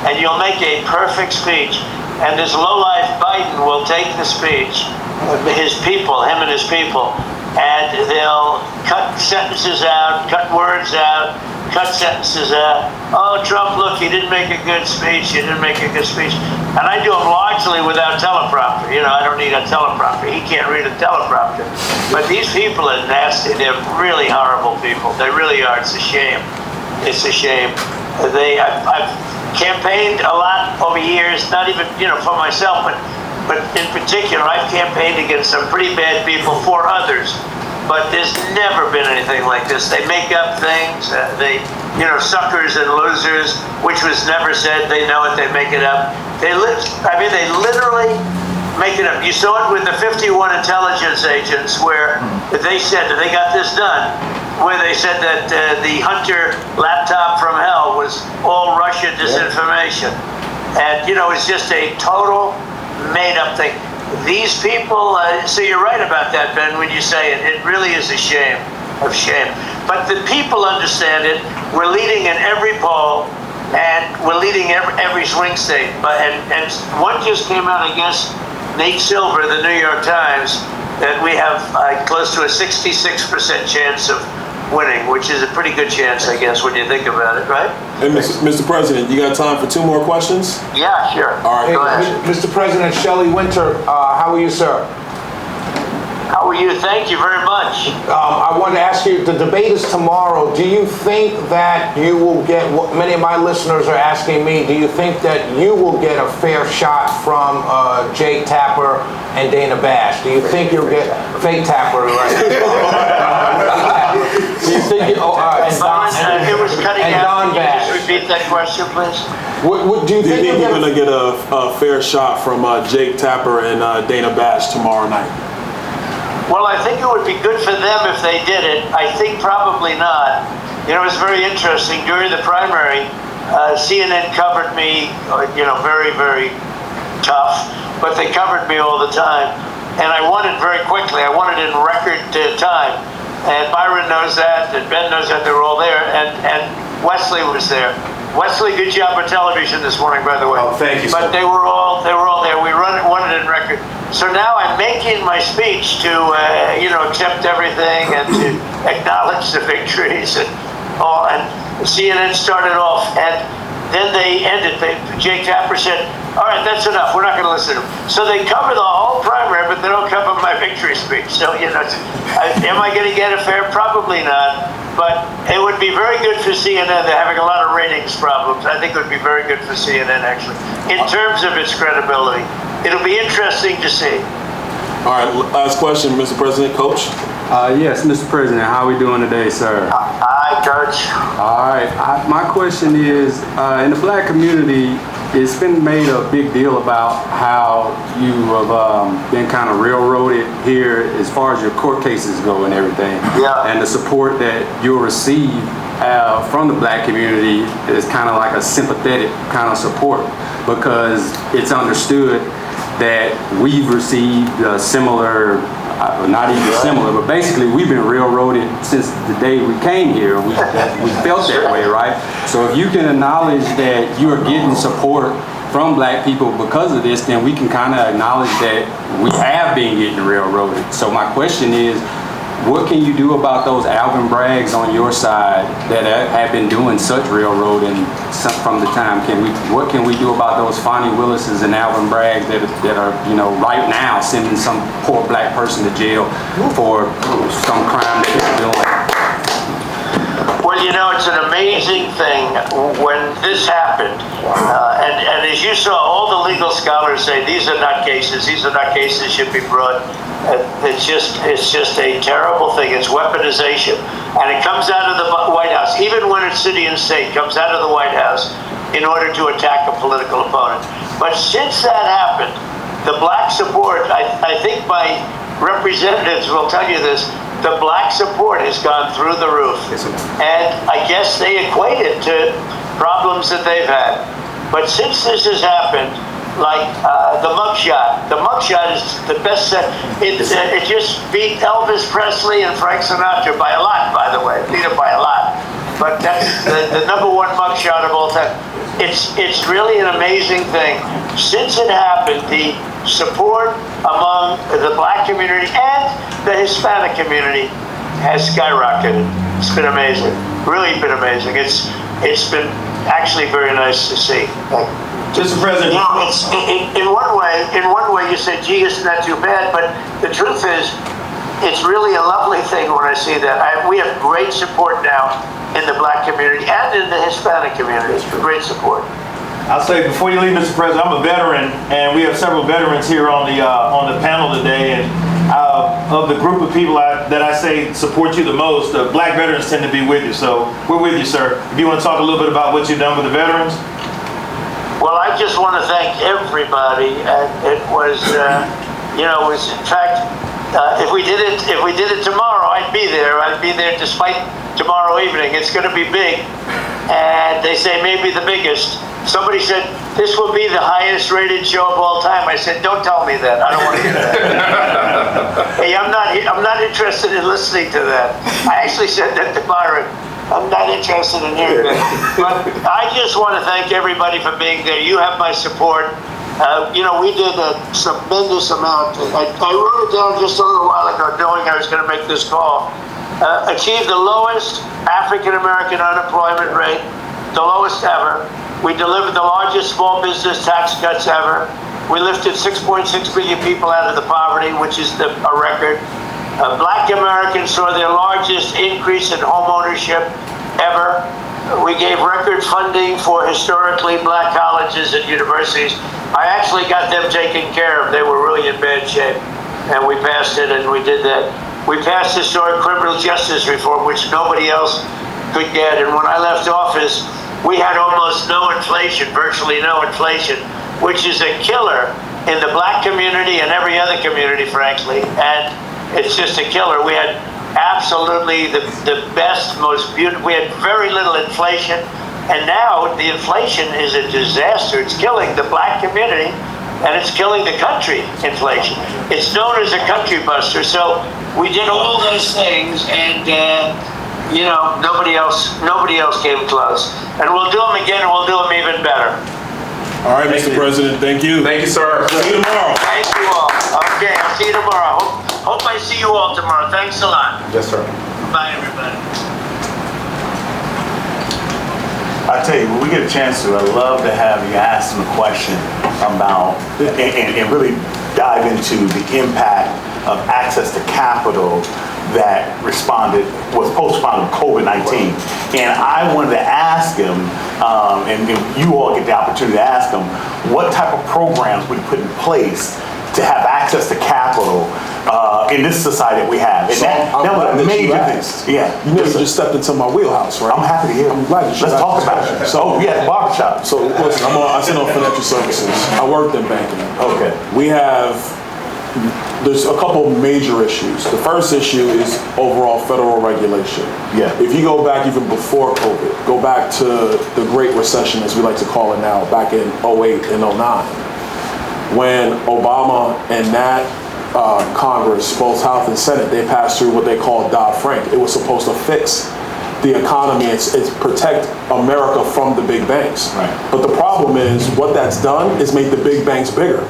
Speaker 8: and you'll make a perfect speech. And this lowlife Biden will take the speech, him and his people, and they'll cut sentences out, cut words out, cut sentences out. Oh, Trump, look, you didn't make a good speech. You didn't make a good speech. And I do them largely without teleprompter. I don't need a teleprompter. He can't read a teleprompter. But these people are nasty. They're really horrible people. They really are. It's a shame. It's a shame. I've campaigned a lot over years, not even, for myself, but in particular, I've campaigned against some pretty bad people for others. But there's never been anything like this. They make up things. Suckers and losers, which was never said. They know it. They make it up. They literally make it up. You saw it with the 51 intelligence agents, where they said that they got this done, where they said that the Hunter laptop from hell was all Russia disinformation. And, it's just a total made-up thing. These people, so you're right about that, Ben, when you say it. It really is a shame of shame. But the people understand it. We're leading in every poll, and we're leading every swing state. And one just came out, I guess, Nate Silver, the New York Times, that we have close to a 66% chance of winning, which is a pretty good chance, I guess, when you think about it, right?
Speaker 1: Hey, Mr. President, you got time for 2 more questions?
Speaker 8: Yeah, sure.
Speaker 1: All right.
Speaker 8: Go ahead.
Speaker 2: Mr. President, Shelley Winter, how are you, sir?
Speaker 8: How are you? Thank you very much.
Speaker 2: I wanted to ask you, the debate is tomorrow. Do you think that you will get, what many of my listeners are asking me, do you think that you will get a fair shot from Jake Tapper and Dana Bash? Do you think you'll get fake Tapper, right? Do you think
Speaker 8: it was cutting
Speaker 2: and
Speaker 8: out.
Speaker 2: Don
Speaker 8: Can you
Speaker 2: Bash?
Speaker 8: just repeat that question, please?
Speaker 2: Do you
Speaker 1: Do you
Speaker 2: think
Speaker 1: think
Speaker 2: you'll
Speaker 1: you're going to get a fair shot from Jake Tapper and Dana Bash tomorrow night?
Speaker 8: Well, I think it would be good for them if they did it. I think probably not. It was very interesting. During the primary, CNN covered me, very, very tough, but they covered me all the time. And I won it very quickly. I won it in record time. And Byron knows that, and Ben knows that. They were all there, and Wesley was there. Wesley, good job on television this morning, by the way.
Speaker 6: Oh, thank you,
Speaker 8: But
Speaker 6: sir.
Speaker 8: they were all there. We won it in record. So now I'm making my speech to, accept everything and to acknowledge the victories and all. And CNN started off, and then they ended. Jake Tapper said, "All right, that's enough. We're not going to listen to him." So they cover the whole primary, but they don't cover my victory speech. So am I going to get a fair? Probably not. But it would be very good for CNN. They're having a lot of ratings problems. I think it would be very good for CNN, actually, in terms of its credibility. It'll be interesting to see.
Speaker 1: All right, last question, Mr. President. Coach?
Speaker 7: Yes, Mr. President, how are we doing today, sir?
Speaker 8: Hi, Coach.
Speaker 7: All right, my question is, in the black community, it's been made a big deal about how you have been kind of railroaded here as far as your court cases go and everything.
Speaker 8: Yeah.
Speaker 7: And the support that you'll receive from the black community is kind of like a sympathetic kind of support, because it's understood that we've received similar, not even similar, but basically we've been railroaded since the day we came here. We felt that way, right? So if you can acknowledge that you are getting support from black people because of this, then we can kind of acknowledge that we have been getting railroaded. So my question is, what can you do about those Alvin Braggs on your side that have been doing such railroading from the time? What can we do about those Fonnie Willises and Alvin Braggs that are right now sending some poor black person to jail for some crime that they're doing?
Speaker 8: Well, it's an amazing thing when this happened, and as you saw, all the legal scholars say these are not cases should be brought. It's just a terrible thing. It's weaponization, and it comes out of the White House, even when it's city and state, comes out of the White House in order to attack a political opponent. But since that happened, the black support, I think my representatives will tell you this, the black support has gone through the roof. And I guess they equate it to problems that they've had. But since this has happened, like the mugshot is the best set. It just beat Elvis Presley and Frank Sinatra by a lot, by the way. Beat it by a lot. But that's the number one mugshot of all time. It's really an amazing thing. Since it happened, the support among the black community and the Hispanic community has skyrocketed. It's been amazing. Really been amazing. It's been actually very nice to see.
Speaker 4: Mr. President.
Speaker 8: You know, it's in one way you say, gee, isn't that too bad? But the truth is, it's really a lovely thing when I see that. We have great support now in the black community and in the Hispanic community. Great support.
Speaker 4: I'll say before you leave, Mr. President, I'm a veteran, and we have several veterans here on the panel today. And of the group of people that I say support you the most, the black veterans tend to be with you. So we're with you, sir. If you want to talk a little bit about what you've done with the veterans.
Speaker 8: Well, I just want to thank everybody. It was, in fact, if we did it tomorrow, I'd be there. I'd be there despite tomorrow evening. It's going to be big, and they say maybe the biggest. Somebody said this will be the highest rated show of all time. I said, don't tell me that. I don't want to hear that. Hey, I'm not interested in listening to that. I actually said that to Byron. I'm not interested in hearing that. But I just want to thank everybody for being there. You have my support. We did a tremendous amount. I wrote it down just a little while ago, knowing I was going to make this call. Achieved the lowest African-American unemployment rate, the lowest ever. We delivered the largest small business tax cuts ever. We lifted 6.6 million people out of the poverty, which is a record. Black Americans saw their largest increase in home ownership ever. We gave record funding for historically black colleges and universities. I actually got them taken care of. They were really in bad shape. And we passed it, and we did that. We passed historic criminal justice reform, which nobody else could get. And when I left office, we had almost no inflation, virtually no inflation, which is a killer in the black community and every other community, frankly. And it's just a killer. We had absolutely the best, most beautiful, we had very little inflation. And now the inflation is a disaster. It's killing the black community, and it's killing the country, inflation. It's known as a country buster. So we did all those things, and nobody else came close. And we'll do them again, and we'll do them even better.
Speaker 1: All right, Mr. President, thank you.
Speaker 2: Thank you, sir.
Speaker 1: See you tomorrow.
Speaker 8: Thank you all. Okay, I'll see you tomorrow. Hope I see you all tomorrow. Thanks a lot.
Speaker 2: Yes, sir.
Speaker 8: Bye, everybody.
Speaker 6: I tell you, when we get a chance to, I'd love to have you ask them a question about, and really dive into the impact of access to capital that was postponed with COVID-19. And I wanted to ask him, and you all get the opportunity to ask him, what type of programs we put in place to have access to capital in this society that we have. And
Speaker 1: So
Speaker 6: that
Speaker 1: I'm glad
Speaker 6: was
Speaker 1: that
Speaker 6: a major
Speaker 1: you
Speaker 6: thing.
Speaker 1: asked.
Speaker 6: Yeah.
Speaker 1: You know, you just stepped into my wheelhouse, right?
Speaker 6: I'm happy to hear.
Speaker 1: I'm glad you
Speaker 6: Let's talk about it. So we at the barbershop.
Speaker 1: So listen, I sit on financial services. I worked in banking.
Speaker 6: Okay.
Speaker 1: There's a couple major issues. The first issue is overall federal regulation.
Speaker 6: Yeah.
Speaker 1: If you go back even before COVID, go back to the Great Recession, as we like to call it now, back in 08 and 09, when Obama and that Congress, both House and Senate, they passed through what they call Dodd-Frank. It was supposed to fix the economy and protect America from the big banks.
Speaker 6: Right.
Speaker 1: But the problem is what that's done is made the big banks bigger.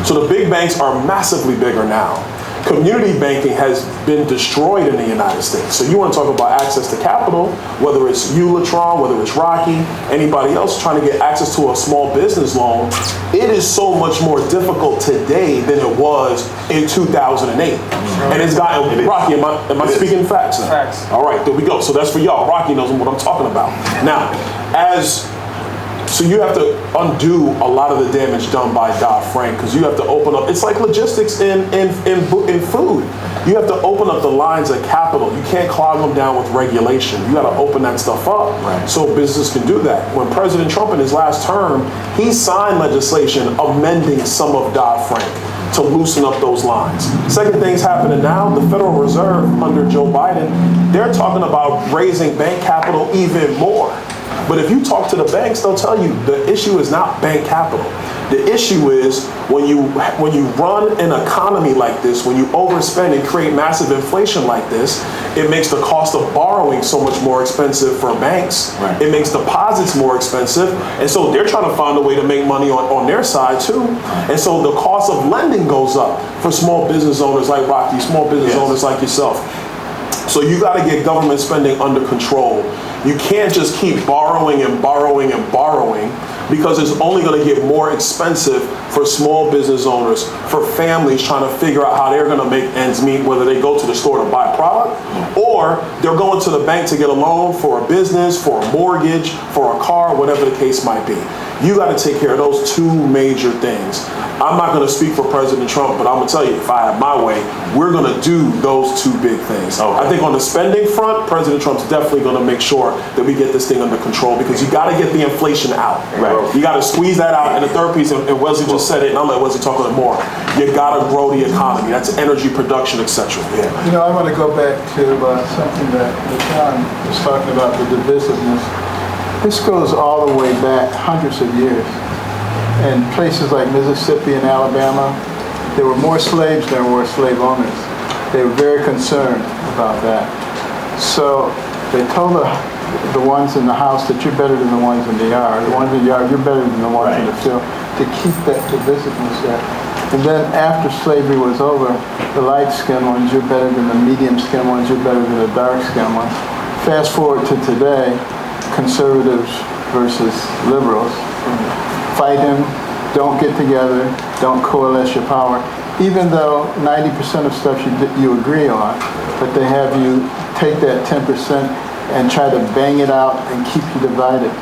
Speaker 1: So the big banks are massively bigger now. Community banking has been destroyed in the United States. So you want to talk about access to capital, whether it's you, Latron, whether it's Rocky, anybody else trying to get access to a small business loan, it is so much more difficult today than it was in 2008. And it's gotten, Rocky, am I speaking facts now?
Speaker 3: Facts.
Speaker 1: All right, there we go. So that's for y'all. Rocky knows what I'm talking about. Now, as So you have to undo a lot of the damage done by Dodd-Frank, because you have to open up. It's like logistics in food. You have to open up the lines of capital. You can't clog them down with regulation. You got to open that stuff up so business can do that. When President Trump in his last term, he signed legislation amending some of Dodd-Frank to loosen up those lines. Second thing's happening now, the Federal Reserve under Joe Biden, they're talking about raising bank capital even more. But if you talk to the banks, they'll tell you the issue is not bank capital. The issue is when you run an economy like this, when you overspend and create massive inflation like this, it makes the cost of borrowing so much more expensive for banks. Right. It makes deposits more expensive. And so they're trying to find a way to make money on their side too. And so the cost of lending goes up for small business owners like Rocky, small business owners like yourself. So you got to get government spending under control. You can't just keep borrowing and borrowing and borrowing, because it's only going to get more expensive for small business owners, for families trying to figure out how they're going to make ends meet, whether they go to the store to buy a product or they're going to the bank to get a loan for a business, for a mortgage, for a car, whatever the case might be. You got to take care of those two major things. I'm not going to speak for President Trump, but I'm going to tell you, if I have my way, we're going to do those two big things. I think on the spending front, President Trump's definitely going to make sure that we get this thing under control, because you got to get the inflation out. Right. You got to squeeze that out. And the third piece, and Wesley just said it, and I'll let Wesley talk a little more, you got to grow the economy. That's energy production, etc. Yeah.
Speaker 5: You know, I want to go back to something that John was talking about, the divisiveness. This goes all the way back hundreds of years. In places like Mississippi and Alabama, there were more slaves than there were slave owners. They were very concerned about that. So they told the ones in the house that you're better than the ones in the yard. The ones in the yard, you're better than the ones in the field, to keep that divisiveness there. And then after slavery was over, the light-skinned ones, you're better than the medium-skinned ones, you're better than the dark-skinned ones. Fast forward to today, conservatives versus liberals, fighting, don't get together, don't coalesce your power, even though 90% of stuff you agree on, but they have you take that 10% and try to bang it out and keep you divided.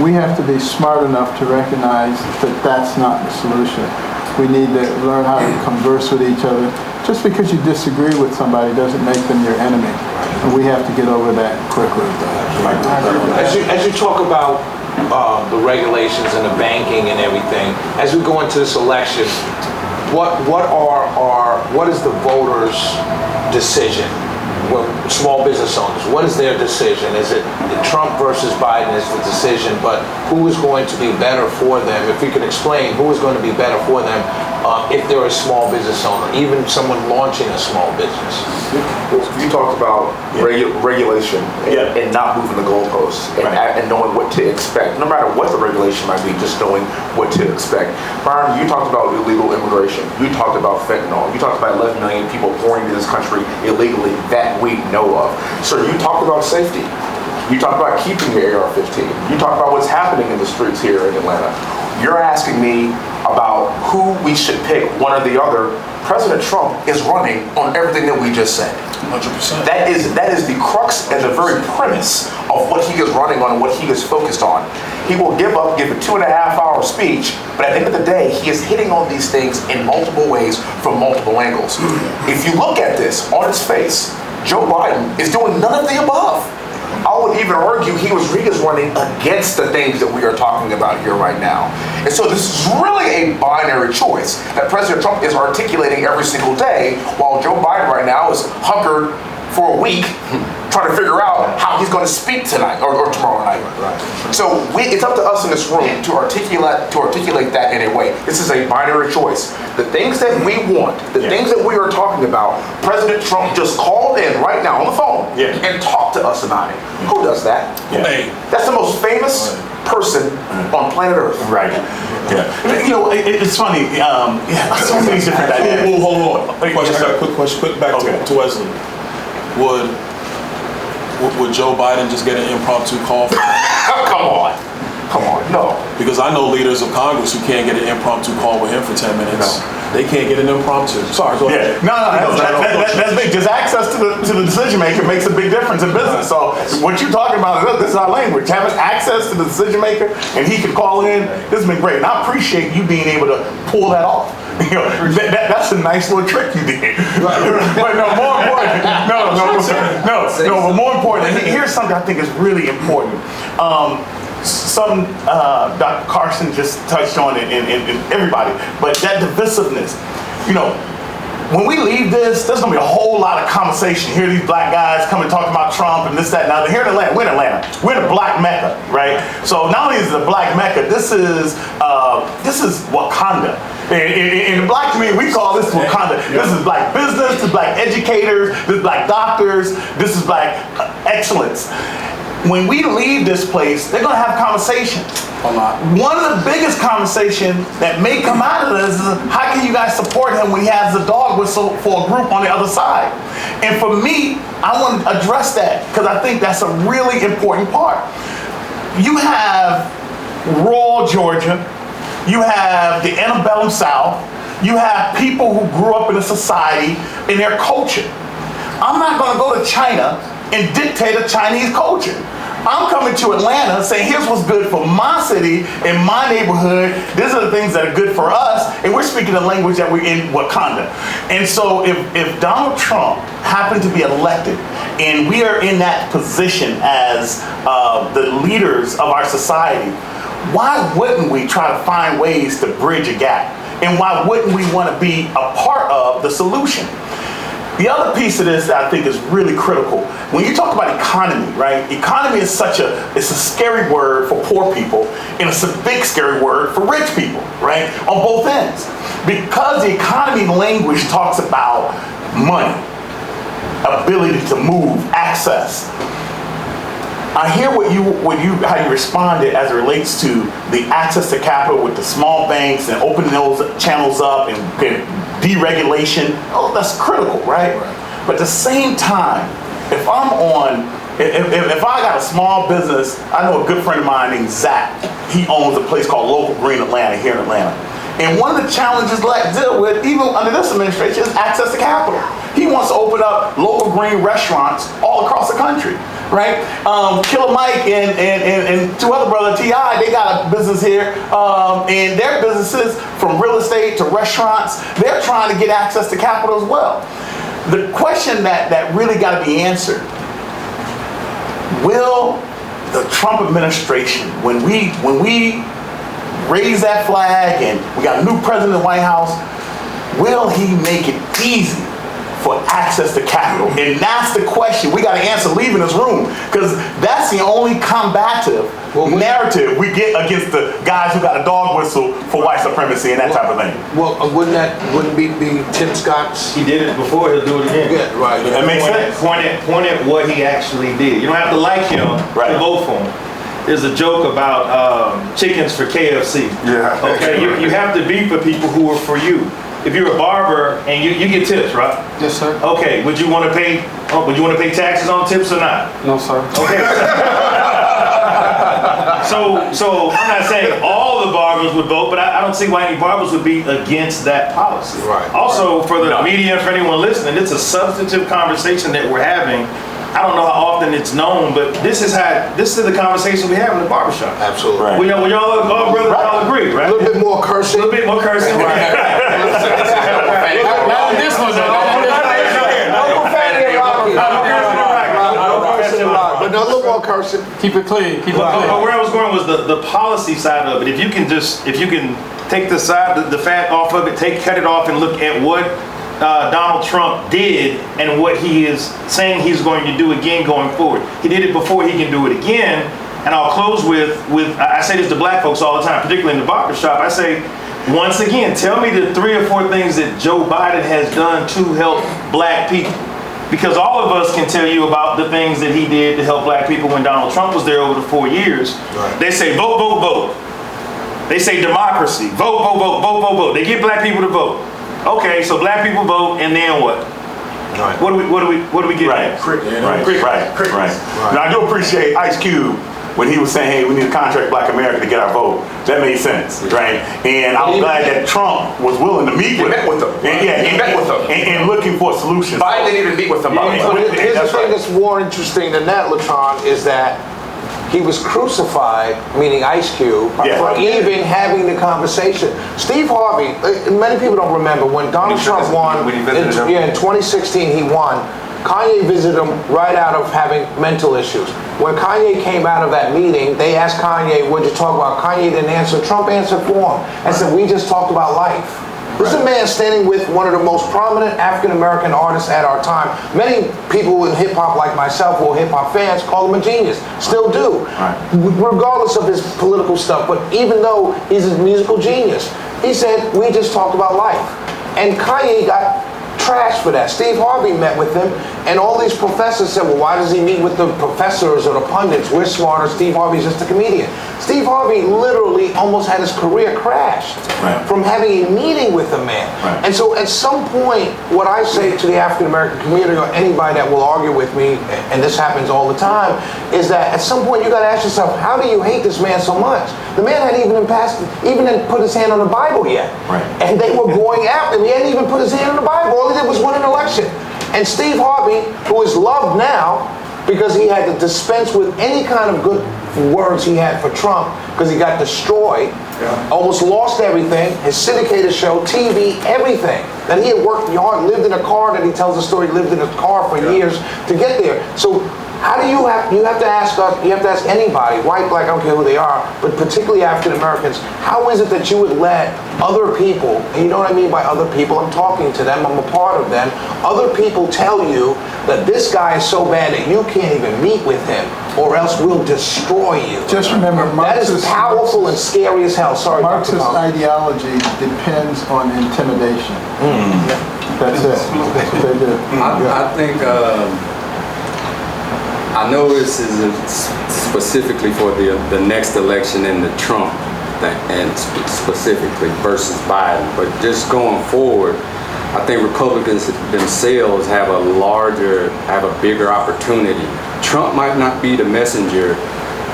Speaker 5: We have to be smart enough to recognize that that's not the solution. We need to learn how to converse with each other. Just because you disagree with somebody doesn't make them your enemy. And we have to get over that quickly.
Speaker 2: As you talk about the regulations and the banking and everything, as we go into this election, what is the voters' decision? Well, small business owners, what is their decision? Is it Trump versus Biden is the decision, but who is going to be better for them? If you can explain who is going to be better for them if they're a small business owner, even someone launching a small business.
Speaker 9: You talked about regulation and not moving the goalposts and knowing what to expect. No matter what the regulation might be, just knowing what to expect. Byron, you talked about illegal immigration. You talked about fentanyl. You talked about 11 million people pouring into this country illegally that we know of. So you talked about safety. You talked about keeping your AR-15. You talked about what's happening in the streets here in Atlanta. You're asking me about who we should pick, one or the other. President Trump is running on everything that we just said.
Speaker 1: 100%.
Speaker 9: That is the crux and the very premise of what he is running on and what he is focused on. He will give a 2.5-hour speech, but at the end of the day, he is hitting on these things in multiple ways from multiple angles. If you look at this on its face, Joe Biden is doing none of the above. I would even argue he is running against the things that we are talking about here right now. And so this is really a binary choice that President Trump is articulating every single day, while Joe Biden right now is hunkered for a week trying to figure out how he's going to speak tonight or tomorrow night. So it's up to us in this room to articulate that in a way. This is a binary choice. The things that we want, the things that we are talking about, President Trump just called in right now on the phone and talked to us about it. Who does that? That's the most famous person on planet Earth.
Speaker 6: Right. Yeah. You know, it's funny. So many different dynamics.
Speaker 1: Hold on. I got a quick question. Quick back to Wesley. Would Joe Biden just get an impromptu call?
Speaker 9: Come on. Come on, no.
Speaker 1: Because I know leaders of Congress who can't get an impromptu call with him for 10 minutes.
Speaker 9: No.
Speaker 1: They can't get an impromptu. Sorry, go ahead.
Speaker 6: That's big. Just access to the decision maker makes a big difference in business. So what you're talking about, this is our language. Having access to the decision maker and he can call in, this has been great. And I appreciate you being able to pull that off. You know, that's a nice little trick you did. But no, more important. But more important. Here's something I think is really important. Dr. Carson just touched on it, and everybody, but that divisiveness, you know, when we leave this, there's gonna be a whole lot of conversation. Here these black guys come and talk about Trump and this, that, and other. Here in Atlanta, we're in the Black Mecca, right? So not only is it a Black Mecca, this is Wakanda. In the black community, we call this Wakanda. This is black business, this is black educators, this is black doctors, this is black excellence. When we leave this place, they're gonna have conversation.
Speaker 1: A lot.
Speaker 6: One of the biggest conversations that may come out of this is how can you guys support him when he has the dog whistle for a group on the other side? And for me, I want to address that because I think that's a really important part. You have rural Georgia, you have the antebellum South, you have people who grew up in a society in their culture. I'm not gonna go to China and dictate a Chinese culture. I'm coming to Atlanta saying, here's what's good for my city, in my neighborhood. These are the things that are good for us. And we're speaking the language that we're in Wakanda. And so if Donald Trump happened to be elected and we are in that position as the leaders of our society, why wouldn't we try to find ways to bridge a gap? And why wouldn't we want to be a part of the solution? The other piece of this that I think is really critical, when you talk about economy, right? Economy is it's a scary word for poor people, and it's a big scary word for rich people, right? On both ends. Because the economy language talks about money, ability to move, access. I hear how you responded as it relates to the access to capital with the small banks and opening those channels up and deregulation. Oh, that's critical, right? But at the same time, if I got a small business, I know a good friend of mine named Zach. He owns a place called Local Green Atlanta here in Atlanta. And one of the challenges Black deal with, even under this administration, is access to capital. He wants to open up local green restaurants all across the country, right? Killer Mike and two other brothers, T.I., they got a business here, and their businesses, from real estate to restaurants, they're trying to get access to capital as well. The question that really got to be answered, will the Trump administration, when we raise that flag and we got a new president in the White House, will he make it easy for access to capital? And that's the question we got to answer leaving this room, because that's the only combative narrative we get against the guys who got a dog whistle for white supremacy and that type of thing.
Speaker 2: Well, wouldn't be Tim Scott's?
Speaker 4: He did it before, he'll do it again.
Speaker 2: Yeah, right.
Speaker 6: That makes sense.
Speaker 4: Point at what he actually did. You don't have to like him to vote for him. There's a joke about chickens for KFC. Yeah. Okay, you have to be for people who are for you. If you're a barber and you get tips, right?
Speaker 3: Yes, sir.
Speaker 4: Okay, would you want to pay taxes on tips or not?
Speaker 3: No, sir.
Speaker 4: Okay. So I'm not saying all the barbers would vote, but I don't see why any barbers would be against that policy.
Speaker 2: Right.
Speaker 4: Also, for the media and for anyone listening, it's a substantive conversation that we're having. I don't know how often it's known, but this is the conversation we have in the barbershop.
Speaker 2: Absolutely.
Speaker 6: Right.
Speaker 4: We know y'all brothers all agree, right?
Speaker 2: A little bit more cursing.
Speaker 4: A little bit more cursing.
Speaker 2: Right.
Speaker 3: Not this one,
Speaker 2: But no, a little more cursing.
Speaker 3: Keep it clean. Keep it clean.
Speaker 4: Where I was going was the policy side of it. If you can take the fat off of it, cut it off and look at what Donald Trump did and what he is saying he's going to do again going forward. He did it before, he can do it again. And I'll close with I say this to black folks all the time, particularly in the barbershop. I say, once again, tell me the 3 or 4 things that Joe Biden has done to help black people. Because all of us can tell you about the things that he did to help black people when Donald Trump was there over the 4 years. Right. They say vote, vote, vote. They say democracy. Vote, vote, vote, vote, vote, vote. They get black people to vote. Okay, so black people vote, and then what? Right. What do we get?
Speaker 6: Right. Right. Now, I do appreciate Ice Cube when he was saying, hey, we need to contract Black America to get our vote. That made sense, right? And I was glad that Trump was willing to meet with him.
Speaker 9: He met with them.
Speaker 6: And looking for solutions.
Speaker 9: Biden didn't even meet with them.
Speaker 2: Here's the thing that's more interesting than that, Latron, is that he was crucified, meaning Ice Cube, for even having the conversation. Steve Harvey, many people don't remember, when Donald Trump won, in 2016 he won, Kanye visited him right out of having mental issues. When Kanye came out of that meeting, they asked Kanye, what'd you talk about? Kanye didn't answer. Trump answered for him and said, we just talked about life. This is a man standing with one of the most prominent African-American artists at our time. Many people in hip-hop like myself, who are hip-hop fans, call him a genius. Still do. Regardless of his political stuff. But even though he's a musical genius, he said, we just talked about life. And Kanye got trashed for that. Steve Harvey met with him, and all these professors said, well, why does he meet with the professors or the pundits? We're smarter. Steve Harvey's just a comedian. Steve Harvey literally almost had his career crashed from having a meeting with a man. And so at some point, what I say to the African-American community or anybody that will argue with me, and this happens all the time, is that at some point you got to ask yourself, how do you hate this man so much? The man hadn't even put his hand on the Bible yet. And they were going after him. He hadn't even put his hand on the Bible. All he did was win an election. And Steve Harvey, who is loved now because he had to dispense with any kind of good words he had for Trump because he got destroyed, almost lost everything, his syndicated show, TV, everything. Then he had worked hard, lived in a car, that he tells the story, lived in a car for years to get there. So how do you have to ask us, you have to ask anybody, white, black, I don't care who they are, but particularly African Americans, how is it that you would let other people, and you know what I mean by other people, I'm talking to them, I'm a part of them, other people tell you that this guy is so bad that you can't even meet with him, or else we'll destroy you.
Speaker 5: Just remember,
Speaker 2: that is powerful and scary as hell. Sorry,
Speaker 5: Marxist ideology depends on intimidation. That's it. That's what they do.
Speaker 7: I think, I know this is specifically for the next election in the Trump thing, and specifically versus Biden, but just going forward, I think Republicans themselves have a bigger opportunity. Trump might not be the messenger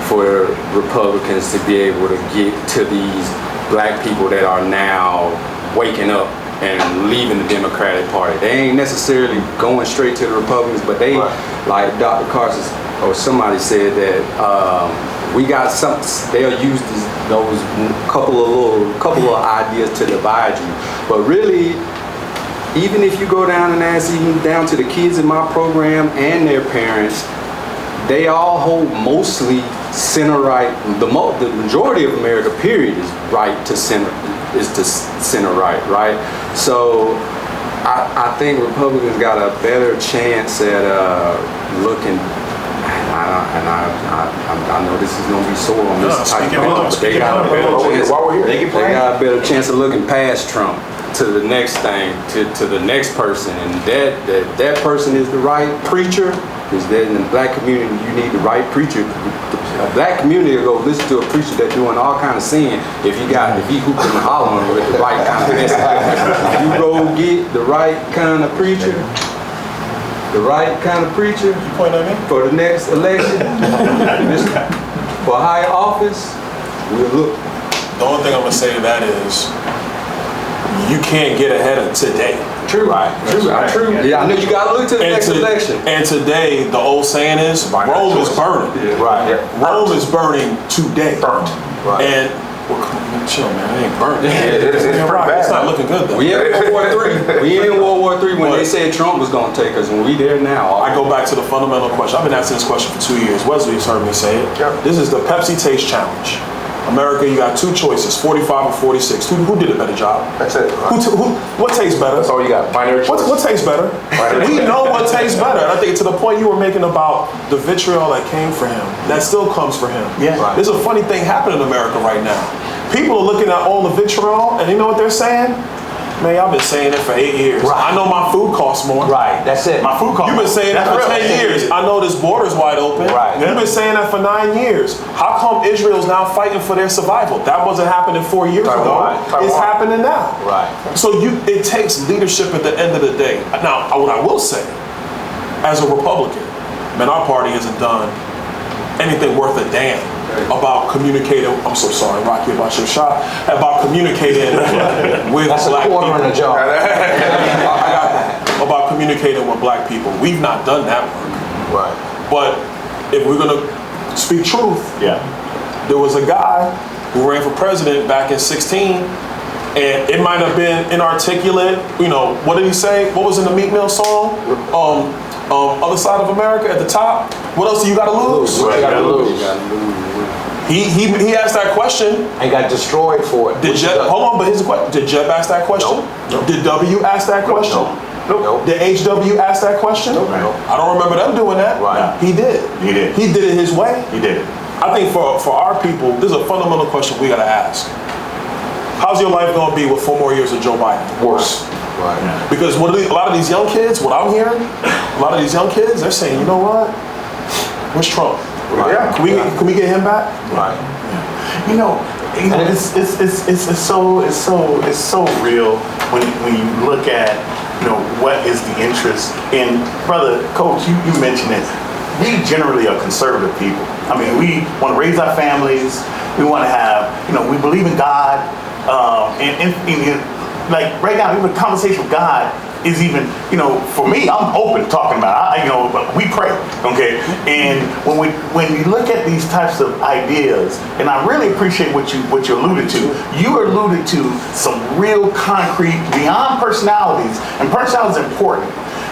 Speaker 7: for Republicans to be able to get to these black people that are now waking up and leaving the Democratic Party. They ain't necessarily going straight to the Republicans, but they, like Dr. Carson or somebody said that we got some, they'll use those couple of ideas to divide you. But really, even if you go down and ask even down to the kids in my program and their parents, they all hold mostly center right. The majority of America, period, is right to center. Is to center right? So I think Republicans got a better chance at looking. I know this is gonna be sore on this type of thing, but they got a better chance. They got a better chance of looking past Trump to the next thing, to the next person, and that person is the right preacher. Because then in the black community, you need the right preacher. A black community will go listen to a preacher that's doing all kind of sin if he hooping and hollering with the right kind of message. You go get the right kind of preacher, for the next election, for high office, we'll look.
Speaker 1: The only thing I'm gonna say to that is, you can't get ahead of today.
Speaker 7: True. Yeah, I know you gotta look to the next election.
Speaker 1: And today, the old saying is, Rome is burning. Rome is burning today. And chill, man. It ain't burning. It's not looking good though.
Speaker 7: We in World War III. We in World War III when they said Trump was gonna take us, and we there now.
Speaker 1: I go back to the fundamental question. I've been asking this question for 2 years. Wesley has heard me say it. This is the Pepsi Taste Challenge. America, you got two choices, 45 or 46. Who did a better job?
Speaker 9: That's it.
Speaker 1: What tastes better?
Speaker 9: That's all you got. Binary choice.
Speaker 1: What tastes better? We know what tastes better. And I think to the point you were making about the vitriol that came for him, that still comes for him. There's a funny thing happening in America right now. People are looking at all the vitriol, and you know what they're saying? Man, I've been saying it for 8 years. I know my food costs more.
Speaker 2: That's it.
Speaker 1: My food costs more. You've been saying that for 10 years. I know this border's wide open. You've been saying that for 9 years. How come Israel's now fighting for their survival? That wasn't happening 4 years ago. It's happening now. So it takes leadership at the end of the day. Now, what I will say, as a Republican, man, our party hasn't done anything worth a damn about communicating. I'm so sorry, Rocky, about your shot. About communicating with
Speaker 2: That's
Speaker 1: black
Speaker 2: a quarter
Speaker 1: people.
Speaker 2: in a jar.
Speaker 1: About communicating with black people. We've not done that work.
Speaker 2: Right.
Speaker 1: But if we're gonna speak truth, there was a guy who ran for president back in 16, and it might have been inarticulate. You know, what did he say? What was in the Meat Mill song? Other side of America at the top. What else do you gotta lose?
Speaker 2: What you gotta lose?
Speaker 1: He asked that question.
Speaker 2: And got destroyed for it.
Speaker 1: Did Jeb, hold on, but here's the question. Did Jeb ask that question?
Speaker 2: Nope.
Speaker 1: Did W ask that question?
Speaker 2: Nope.
Speaker 1: Did HW ask that question?
Speaker 2: Nope.
Speaker 1: I don't remember them doing that.
Speaker 2: Right.
Speaker 1: He did.
Speaker 6: He did.
Speaker 1: He did it his way.
Speaker 6: He did it.
Speaker 1: I think for our people, there's a fundamental question we gotta ask. How's your life gonna be with 4 more years of Joe Biden? Worse.
Speaker 2: Right.
Speaker 1: Because a lot of these young kids, what I'm hearing, a lot of these young kids, they're saying, you know what? Where's Trump?
Speaker 2: Right.
Speaker 6: Yeah.
Speaker 1: Can we get him back?
Speaker 2: Right.
Speaker 6: You know, it's so real when you look at, you know, what is the interest. And brother, Coach, you mentioned it. We generally are conservative people. I mean, we want to raise our families. We want to have, you know, we believe in God. And like right now, even a conversation with God is even, you know, for me, I'm open talking about it. You know, we pray, okay? And when you look at these types of ideas, and I really appreciate what you alluded to. You alluded to some real concrete, beyond personalities, and personality is important,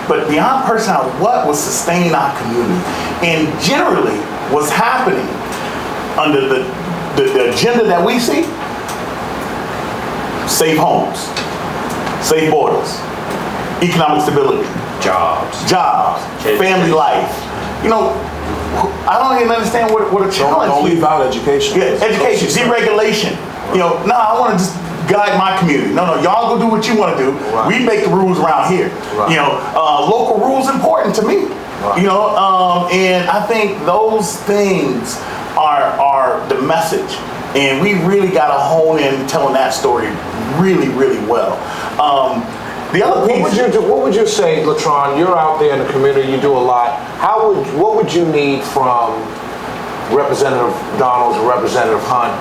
Speaker 6: but beyond personality, what will sustain our community? And generally, what's happening under the agenda that we see, safe homes, safe borders, economic stability, jobs, family life. You know, I don't even understand what a challenge.
Speaker 1: Don't leave out education.
Speaker 6: Yeah, education, deregulation. You know, no, I want to just guide my community. No, y'all go do what you want to do.
Speaker 2: Right.
Speaker 6: We make the rules around here.
Speaker 2: Right.
Speaker 6: You know, local rules important to me.
Speaker 2: Right.
Speaker 6: You know, and I think those things are the message. And we really got to hone in telling that story really, really well. The other piece,
Speaker 2: What would you say, Latron? You're out there in the community. You do a lot. What would you need from Representative Donalds, Representative Hunt,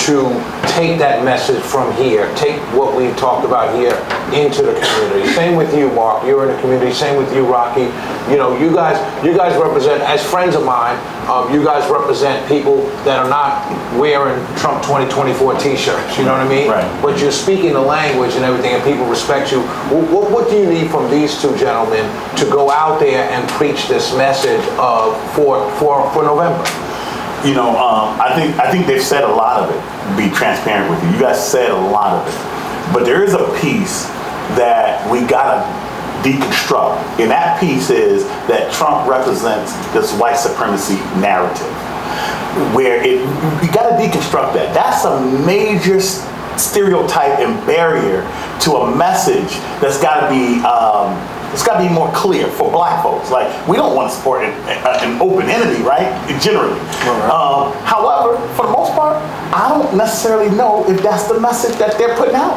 Speaker 2: to take that message from here, take what we talked about here into the community? Same with you, Mark. You're in the community. Same with you, Rocky. You know, you guys represent, as friends of mine, you guys represent people that are not wearing Trump 2024 t-shirts, you know what I mean?
Speaker 6: Right.
Speaker 2: But you're speaking the language and everything, and people respect you. What do you need from these two gentlemen to go out there and preach this message for November?
Speaker 6: you know, I think they've said a lot of it. Be transparent with you. You guys said a lot of it, but there is a piece that we gotta deconstruct, and that piece is that Trump represents this white supremacy narrative, where you gotta deconstruct that. That's a major stereotype and barrier to a message that's gotta be. It's got to be more clear for black folks. Like, we don't want to support an open enemy, right? Generally. Right. However, for the most part, I don't necessarily know if that's the message that they're putting out.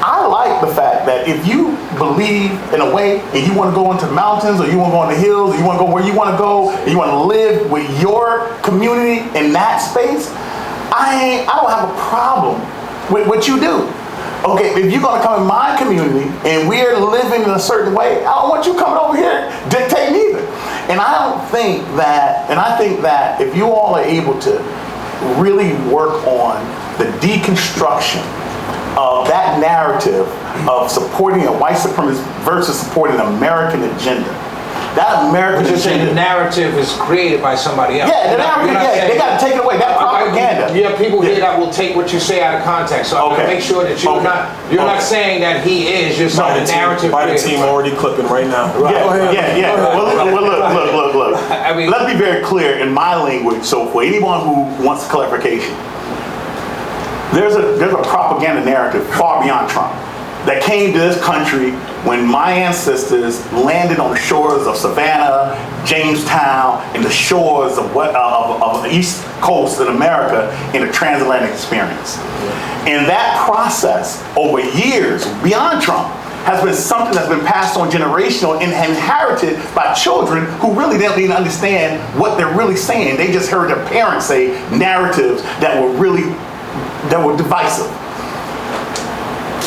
Speaker 6: I like the fact that if you believe in a way and you want to go into the mountains, or you want to go in the hills, or you want to go where you want to go, and you want to live with your community in that space, I don't have a problem with what you do. Okay, if you're gonna come in my community and we're living in a certain way, I don't want you coming over here dictating either. And I think that if you all are able to really work on the deconstruction of that narrative of supporting a white supremacist versus supporting an American agenda, that American
Speaker 2: agenda. Saying the narrative is created by somebody else.
Speaker 6: Yeah, the narrative, they got to take it away. That propaganda.
Speaker 2: Yeah, people here that will take what you say out of context. So I'm going to make sure that you're not saying that he is. You're saying the narrative.
Speaker 1: By the team already clipping right now.
Speaker 6: Right. Yeah. Well, look. I mean, let's be very clear in my language. So for anyone who wants clarification, there's a propaganda narrative far beyond Trump that came to this country when my ancestors landed on the shores of Savannah, Jamestown, and the shores of the East Coast in America in a transatlantic experience. And that process over years, beyond Trump, has been something that's been passed on generational and inherited by children who really don't even understand what they're really saying. They just heard their parents say narratives that were divisive.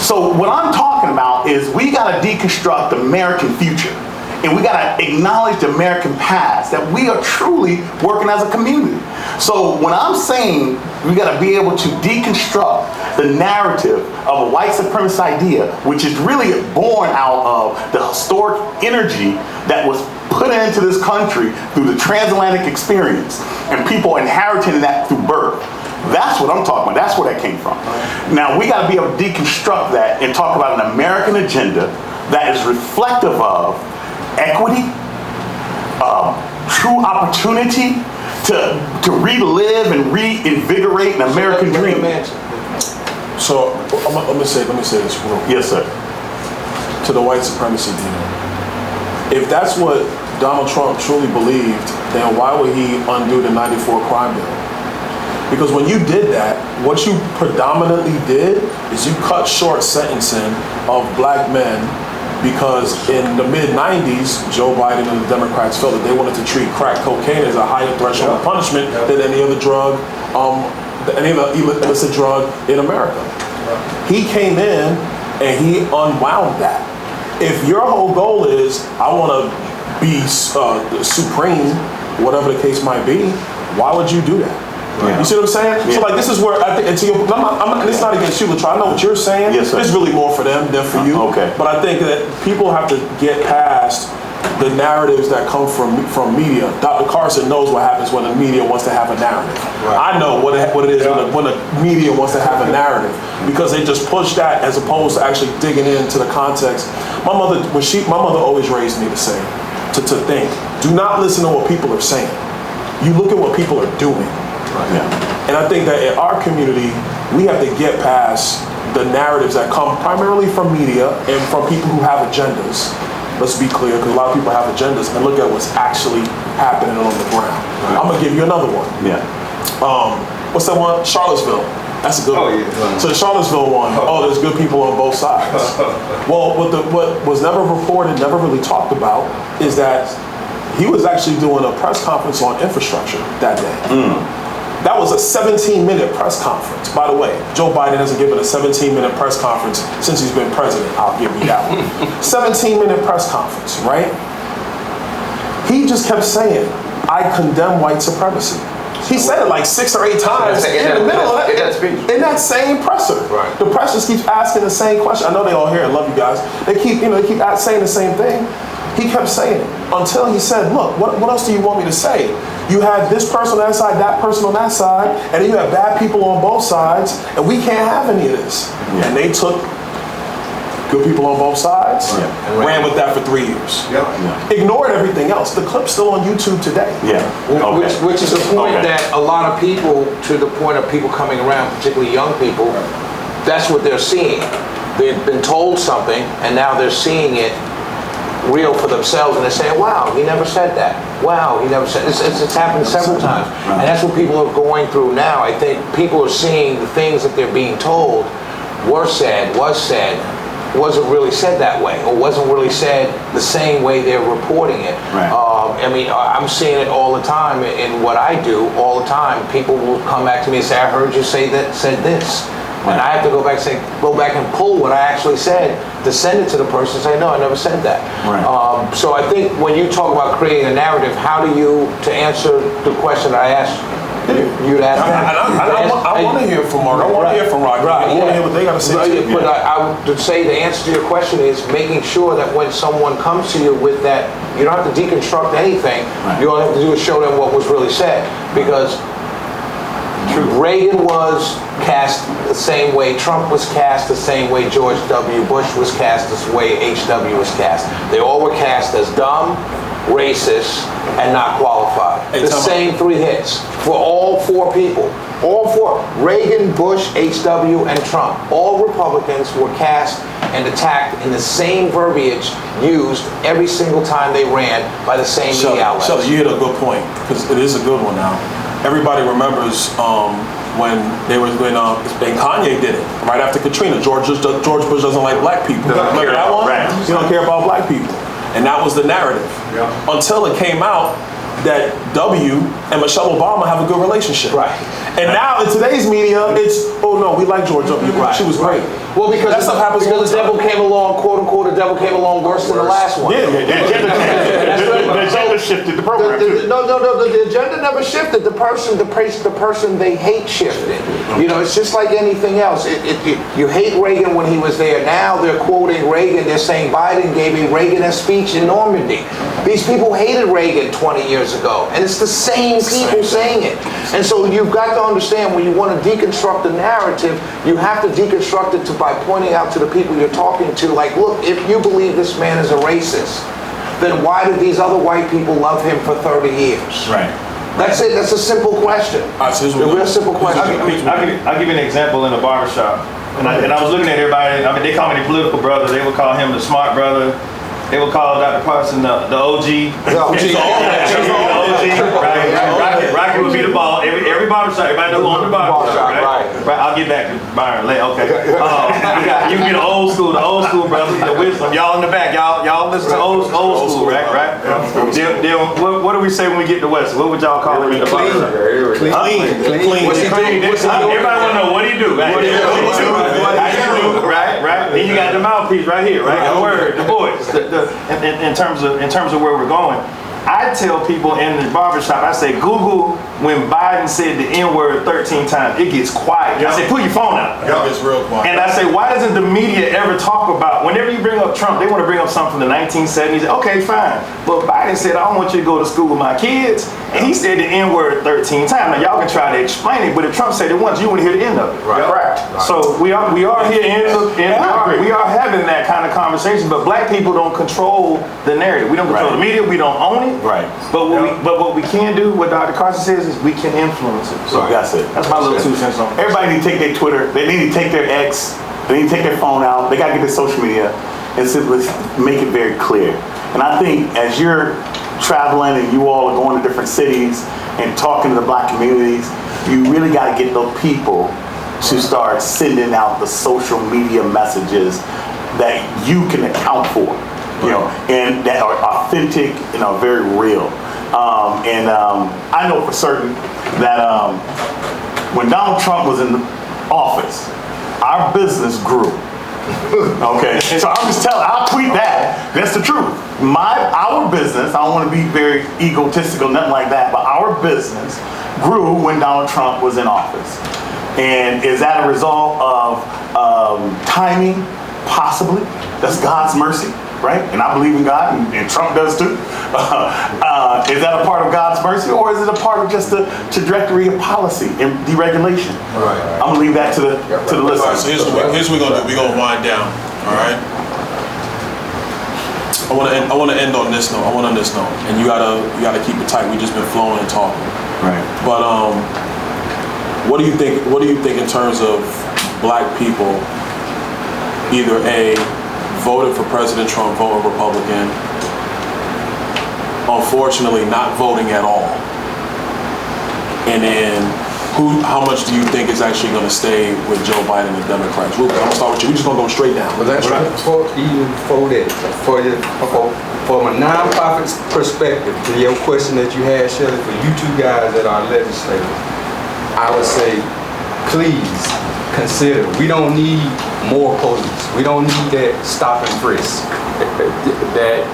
Speaker 6: So what I'm talking about is we gotta deconstruct the American future. And we gotta acknowledge the American past, that we are truly working as a community. So when I'm saying we gotta be able to deconstruct the narrative of a white supremacist idea, which is really born out of the historic energy that was put into this country through the transatlantic experience, and people inheriting that through birth. That's what I'm talking about. That's where that came from. Now we got to be able to deconstruct that and talk about an American agenda that is reflective of equity, true opportunity to relive and reinvigorate an American dream.
Speaker 1: So let me say this real quick.
Speaker 6: Yes, sir.
Speaker 1: To the white supremacy deal. If that's what Donald Trump truly believed, then why would he undo the '94 crime bill? Because when you did that, what you predominantly did is you cut short sentencing of black men, because in the mid-90s, Joe Biden and the Democrats felt that they wanted to treat crack cocaine as a higher threshold of punishment than any other drug, any other illicit drug in America. He came in and he unwound that. If your whole goal is, I want to be supreme, whatever the case might be, why would you do that? Yeah. You see what I'm saying? Yeah. So like, this is where I think, and to your, it's not against you, Latra. I know what you're saying.
Speaker 6: Yes, sir.
Speaker 1: It's really more for them than for you.
Speaker 6: Okay.
Speaker 1: But I think that people have to get past the narratives that come from media. Dr. Carson knows what happens when the media wants to have a narrative. Right. I know what it is when the media wants to have a narrative, because they just push that as opposed to actually digging into the context. My mother always raised me to say, to think, do not listen to what people are saying. You look at what people are doing. Right. Yeah. And I think that in our community, we have to get past the narratives that come primarily from media and from people who have agendas. Let's be clear, because a lot of people have agendas, and look at what's actually happening on the ground. Right. I'm gonna give you another one.
Speaker 6: Yeah.
Speaker 1: What's that one? Charlottesville. That's a good one. Yeah. So the Charlottesville one, there's good people on both sides. Well, what was never reported, never really talked about, is that he was actually doing a press conference on infrastructure that day. That was a 17-minute press conference. By the way, Joe Biden hasn't given a 17-minute press conference since he's been president. I'll give you that one. 17-minute press conference, right? He just kept saying, I condemn white supremacy. He said it like 6 or 8 times in the middle of that speech. In that same presser. Right. The press just keeps asking the same question. I know they all hear and love you guys. They keep saying the same thing. He kept saying it until he said, look, what else do you want me to say? You had this person on that side, that person on that side, and then you have bad people on both sides, and we can't have any of this. Yeah. And they took good people on both sides, and ran with that for 3 years. Ignored everything else. The clip's still on YouTube today.
Speaker 2: Which is the point that a lot of people, to the point of people coming around, particularly young people, that's what they're seeing. They've been told something, and now they're seeing it real for themselves, and they're saying, wow, he never said that. Wow, he never said it's happened several times. And that's what people are going through now. I think people are seeing the things that they're being told was said, wasn't really said that way, or wasn't really said the same way they're reporting it. I mean, I'm seeing it all the time in what I do all the time. People will come back to me and say, I heard you said this. And I have to go back and pull what I actually said to send it to the person and say, no, I never said that. So I think when you talk about creating a narrative, how do you, to answer the question I asked you to ask
Speaker 1: I want to hear from Mark. I want to hear from Rocky. I want to hear what they got to say.
Speaker 2: But I would say the answer to your question is making sure that when someone comes to you with that, you don't have to deconstruct anything. You all have to do is show them what was really said. Because Reagan was cast the same way, Trump was cast the same way, George W. Bush was cast the way H.W. was cast. They all were cast as dumb, racist, and not qualified. The same 3 hits for all 4 people. All 4, Reagan, Bush, H.W., and Trump. All Republicans were cast and attacked in the same verbiage used every single time they ran by the same media outlets.
Speaker 1: Shelly, you hit a good point, because it is a good one now. Everybody remembers when Kanye did it right after Katrina. George Bush doesn't like black people. Remember that one?
Speaker 6: Right.
Speaker 1: You don't care about black people, and that was the narrative until it came out that W and Michelle Obama have a good relationship.
Speaker 2: Right.
Speaker 1: And now in today's media, it's, oh no, we like George W. Bush. She was great.
Speaker 2: Well, because
Speaker 1: that stuff happens all the
Speaker 2: the devil came along, quote unquote, the devil came along worse than the last one.
Speaker 6: Yeah, the agenda shifted the program too.
Speaker 2: No, the agenda never shifted. The person they hate shifted. You know, it's just like anything else. You hate Reagan when he was there. Now they're quoting Reagan. They're saying Biden gave a Reagan-esque speech in Normandy. These people hated Reagan 20 years ago, and it's the same people saying it. And so you've got to understand, when you want to deconstruct the narrative, you have to deconstruct it by pointing out to the people you're talking to, like, look, if you believe this man is a racist, then why did these other white people love him for 30 years?
Speaker 6: Right.
Speaker 2: That's it. That's a simple question. A real simple question.
Speaker 4: I'll give you an example in the barbershop. And I was looking at everybody. I mean, they call me the political brother. They would call him the smart brother. They would call Dr. Carson the OG.
Speaker 2: The OG.
Speaker 4: Right. Rocky would be the ball. Every barbershop, everybody knows who on the barbershop, right? I'll get back to Byron later. Okay. You be the old school brother, the wisdom. Y'all in the back, y'all listen to old school, right? Then what do we say when we get to Wesley? What would y'all call it in the barbershop? Clean. Everybody want to know, what do you do? Right? Right. Then you got the mouthpiece right here, right? The word, the voice. In terms of where we're going, I tell people in the barbershop, I say, Google when Biden said the N-word 13 times, it gets quiet. I say, pull your phone out.
Speaker 1: It's real quiet.
Speaker 4: And I say, why doesn't the media ever talk about, whenever you bring up Trump, they want to bring up something from the 1970s. Okay, fine. But Biden said, I don't want you to go to school with my kids. And he said the N-word 13 times. Now, y'all can try to explain it, but if Trump said it once, you want to hear the end of it.
Speaker 2: Right.
Speaker 4: So we are here we are having that kind of conversation, but black people don't control the narrative. We don't control the media. We don't own it.
Speaker 6: Right.
Speaker 4: But what we can do, what Dr. Carson says, is we can influence it. So
Speaker 6: that's it.
Speaker 4: That's my little 2 cents on it.
Speaker 6: Everybody need to take their Twitter. They need to take their X. They need to take their phone out. They got to get their social media and simply make it very clear. And I think as you're traveling and you all are going to different cities and talking to the black communities, you really got to get those people to start sending out the social media messages that you can account for, you know, and that are authentic and are very real. I know for certain that when Donald Trump was in office, our business grew. Okay, so I'm just telling, I'll tweet that. That's the truth. Our business, I don't want to be very egotistical, nothing like that, but our business grew when Donald Trump was in office. And is that a result of timing? Possibly. That's God's mercy, right? And I believe in God, and Trump does too. Is that a part of God's mercy, or is it a part of just the trajectory of policy and deregulation?
Speaker 2: Right.
Speaker 6: I'm gonna leave that to the listeners.
Speaker 1: All right, so here's what we're gonna do. We're gonna wind down. All right. I want to end on this note. And you gotta keep it tight. We just been flowing and talking.
Speaker 6: Right.
Speaker 1: But what do you think? What do you think in terms of black people? Either A, voted for President Trump, voting Republican. Unfortunately, not voting at all. And then, how much do you think is actually going to stay with Joe Biden and the Democrats? I'm going to start with you. We're just going to go straight down.
Speaker 10: Well, that's right. Before that, from a nonprofit's perspective, to your question that you had, Shelley, for you two guys that are legislators, I would say, please consider, we don't need more police. We don't need that stop and frisk. That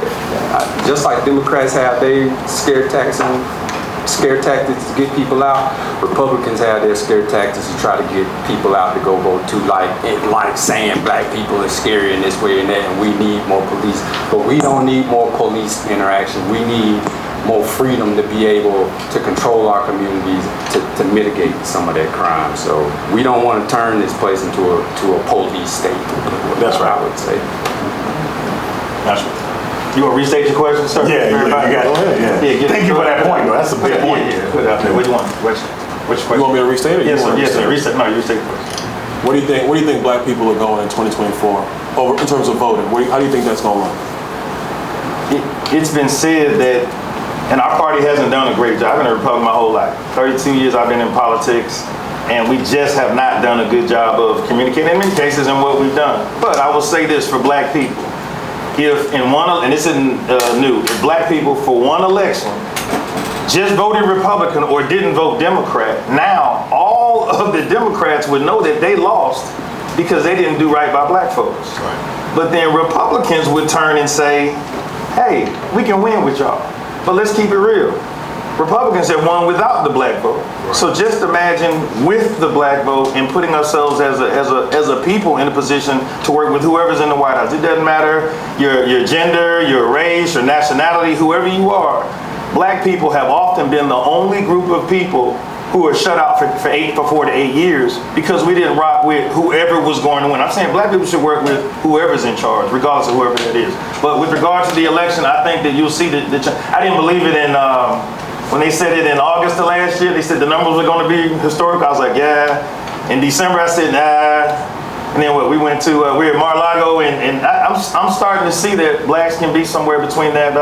Speaker 10: just like Democrats have their scare tactics to get people out, Republicans have their scare tactics to try to get people out to go vote too, like saying black people are scary in this way and that, and we need more police. But we don't need more police interaction. We need more freedom to be able to control our communities to mitigate some of that crime. So we don't want to turn this place into a police state.
Speaker 6: That's right.
Speaker 10: I would say.
Speaker 6: That's right.
Speaker 4: You want to restate your question, sir?
Speaker 6: Yeah, you got it. Thank you for that point, though. That's a big point.
Speaker 4: Yeah, put it out there. Which one? Which question?
Speaker 1: You want me to restate it?
Speaker 4: Yes, sir. Restate. No, you restate the question.
Speaker 1: What do you think? Where do you think black people are going in 2024? Over in terms of voting, how do you think that's going to look?
Speaker 4: It's been said that, and our party hasn't done a great job. I've been a Republican my whole life. 32 years I've been in politics. And we just have not done a good job of communicating in many cases in what we've done. But I will say this for black people. If in one, and this isn't new, if black people for one election just voted Republican or didn't vote Democrat, now all of the Democrats would know that they lost because they didn't do right by black folks. Right. But then Republicans would turn and say, hey, we can win with y'all, but let's keep it real. Republicans have won without the black vote. Right. So just imagine with the black vote and putting ourselves as a people in a position to work with whoever's in the White House. It doesn't matter your gender, your race, your nationality, whoever you are. Black people have often been the only group of people who are shut out for 4 to 8 years because we didn't rock with whoever was going to win. I'm saying black people should work with whoever's in charge, regardless of whoever that is. But with regards to the election, I think that you'll see that I didn't believe it in when they said it in August of last year. They said the numbers were going to be historic. I was like, yeah. In December, I said, nah. And then what? We went to we were at Mar-a-Lago, and I'm starting to see that blacks can be somewhere between that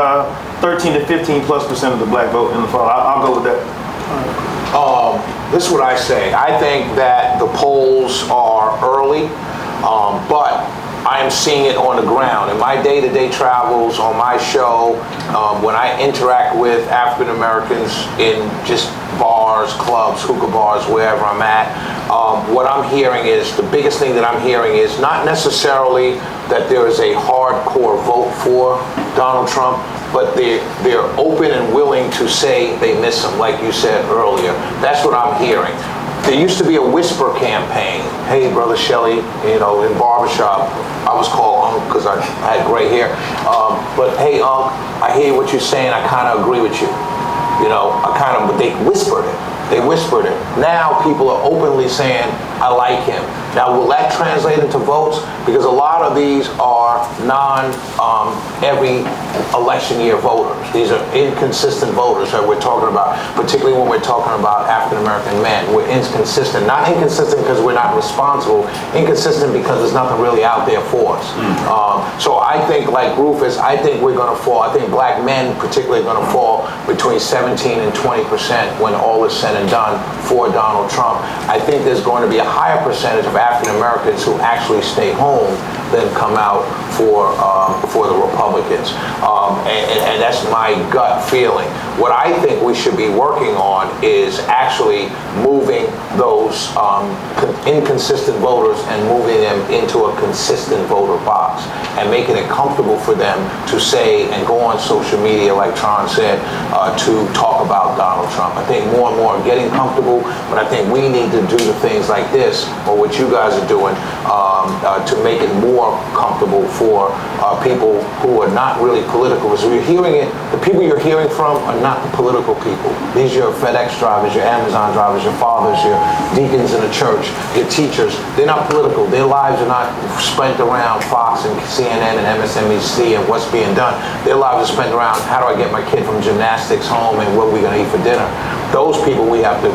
Speaker 4: 13 to 15+% of the black vote in the fall. I'll go with that.
Speaker 2: This is what I say. I think that the polls are early, but I am seeing it on the ground. In my day-to-day travels, on my show, when I interact with African Americans in just bars, clubs, hookah bars, wherever I'm at, what I'm hearing is, the biggest thing that I'm hearing is not necessarily that there is a hardcore vote for Donald Trump, but they're open and willing to say they miss him, like you said earlier. That's what I'm hearing. There used to be a whisper campaign. Hey, Brother Shelley, in Barbershop, I was called Unc because I had gray hair. But hey, Unc, I hear what you're saying. I kind of agree with you. But they whispered it. They whispered it. Now people are openly saying, I like him. Now, will that translate into votes? Because a lot of these are every election year voters. These are inconsistent voters that we're talking about, particularly when we're talking about African American men. We're inconsistent. Not inconsistent because we're not responsible, inconsistent because there's nothing really out there for us. So I think, like Rufus, I think we're going to fall. I think black men particularly are going to fall between 17 and 20% when all is said and done for Donald Trump. I think there's going to be a higher percentage of African Americans who actually stay home than come out for the Republicans. And that's my gut feeling. What I think we should be working on is actually moving those inconsistent voters and moving them into a consistent voter box and making it comfortable for them to say and go on social media, like Tron said, to talk about Donald Trump. I think more and more are getting comfortable, but I think we need to do the things like this, or what you guys are doing, to make it more comfortable for people who are not really political. So you're hearing it, the people you're hearing from are not the political people. These are your FedEx drivers, your Amazon drivers, your fathers, your deacons in the church, your teachers. They're not political. Their lives are not spent around Fox and CNN and MSNBC and what's being done. Their lives are spent around, how do I get my kid from gymnastics home and what are we going to eat for dinner? Those people we have to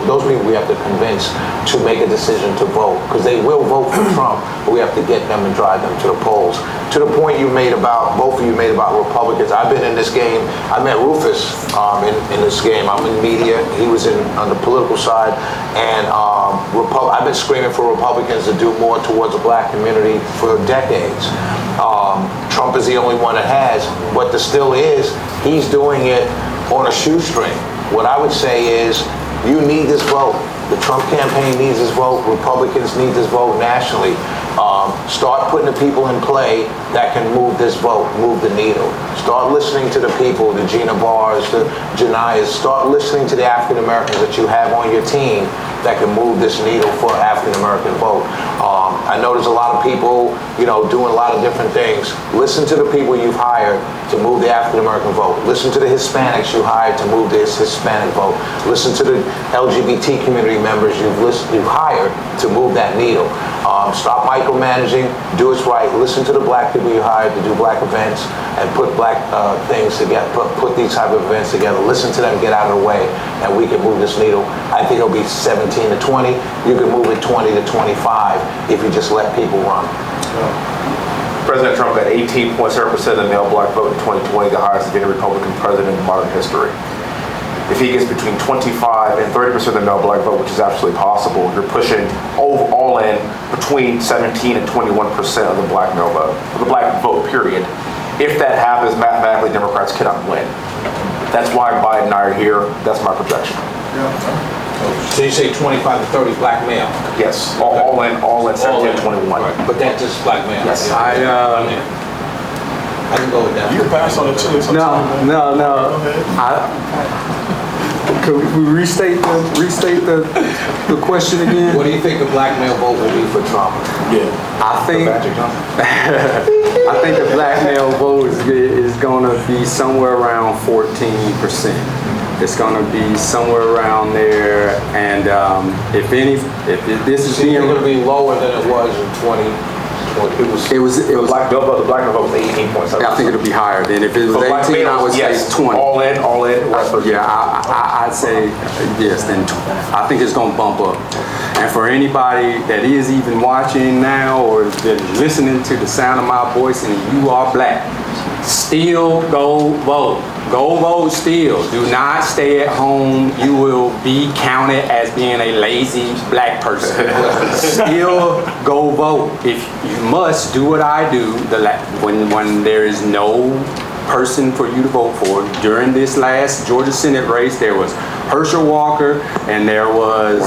Speaker 2: those people we have to convince to make a decision to vote, because they will vote for Trump, but we have to get them and drive them to the polls. To the point you made about, both of you made about Republicans, I've been in this game. I met Rufus in this game. I'm in media. He was on the political side, and I've been screaming for Republicans to do more towards the black community for decades. Trump is the only one that has, but there still is. He's doing it on a shoestring. What I would say is, you need this vote. The Trump campaign needs this vote. Republicans need this vote nationally. Start putting the people in play that can move this vote, move the needle. Start listening to the people, the Gina Bars, the Janiyas. Start listening to the African Americans that you have on your team that can move this needle for African American vote. I know there's a lot of people, doing a lot of different things. Listen to the people you've hired to move the African American vote. Listen to the Hispanics you hired to move this Hispanic vote. Listen to the LGBT community members you've hired to move that needle. Stop micromanaging. Do it right. Listen to the black people you hired to do black events and put black things together. Put these type of events together. Listen to them. Get out of the way, and we can move this needle. I think it'll be 17 to 20. You can move it 20 to 25 if you just let people run.
Speaker 9: President Trump got 18.7% of the male black vote in 2020, the highest of any Republican president in modern history. if he gets between 25 and 30% of the male black vote, which is absolutely possible, you're pushing all in between 17 and 21% of the black male vote, of the black vote, period. If that happens, mathematically, Democrats cannot win. That's why Biden and I are here. That's my projection.
Speaker 2: So you say 25 to 30 black male?
Speaker 9: Yes, all in 17 to 21.
Speaker 2: Right. But that's just black male?
Speaker 9: Yes.
Speaker 2: I can go with that.
Speaker 1: You can pass on it too.
Speaker 7: No. Could we restate the question again?
Speaker 2: What do you think the black male vote will be for Trump?
Speaker 1: Yeah.
Speaker 7: I think the black male vote is going to be somewhere around 14%. It's going to be somewhere around there, and if this is being
Speaker 2: going to be lower than it was in 20.
Speaker 7: It was
Speaker 9: the black male vote was 18.7.
Speaker 7: I think it'll be higher than if it was 18. I would say 20.
Speaker 9: All in.
Speaker 7: Yeah, I'd say yes. Then I think it's gonna bump up. And for anybody that is even watching now or that is listening to the sound of my voice, and you are black, still go vote. Go vote still. Do not stay at home. You will be counted as being a lazy black person. Still go vote. If you must do what I do, when there is no person for you to vote for. During this last Georgia Senate race, there was Herschel Walker and there was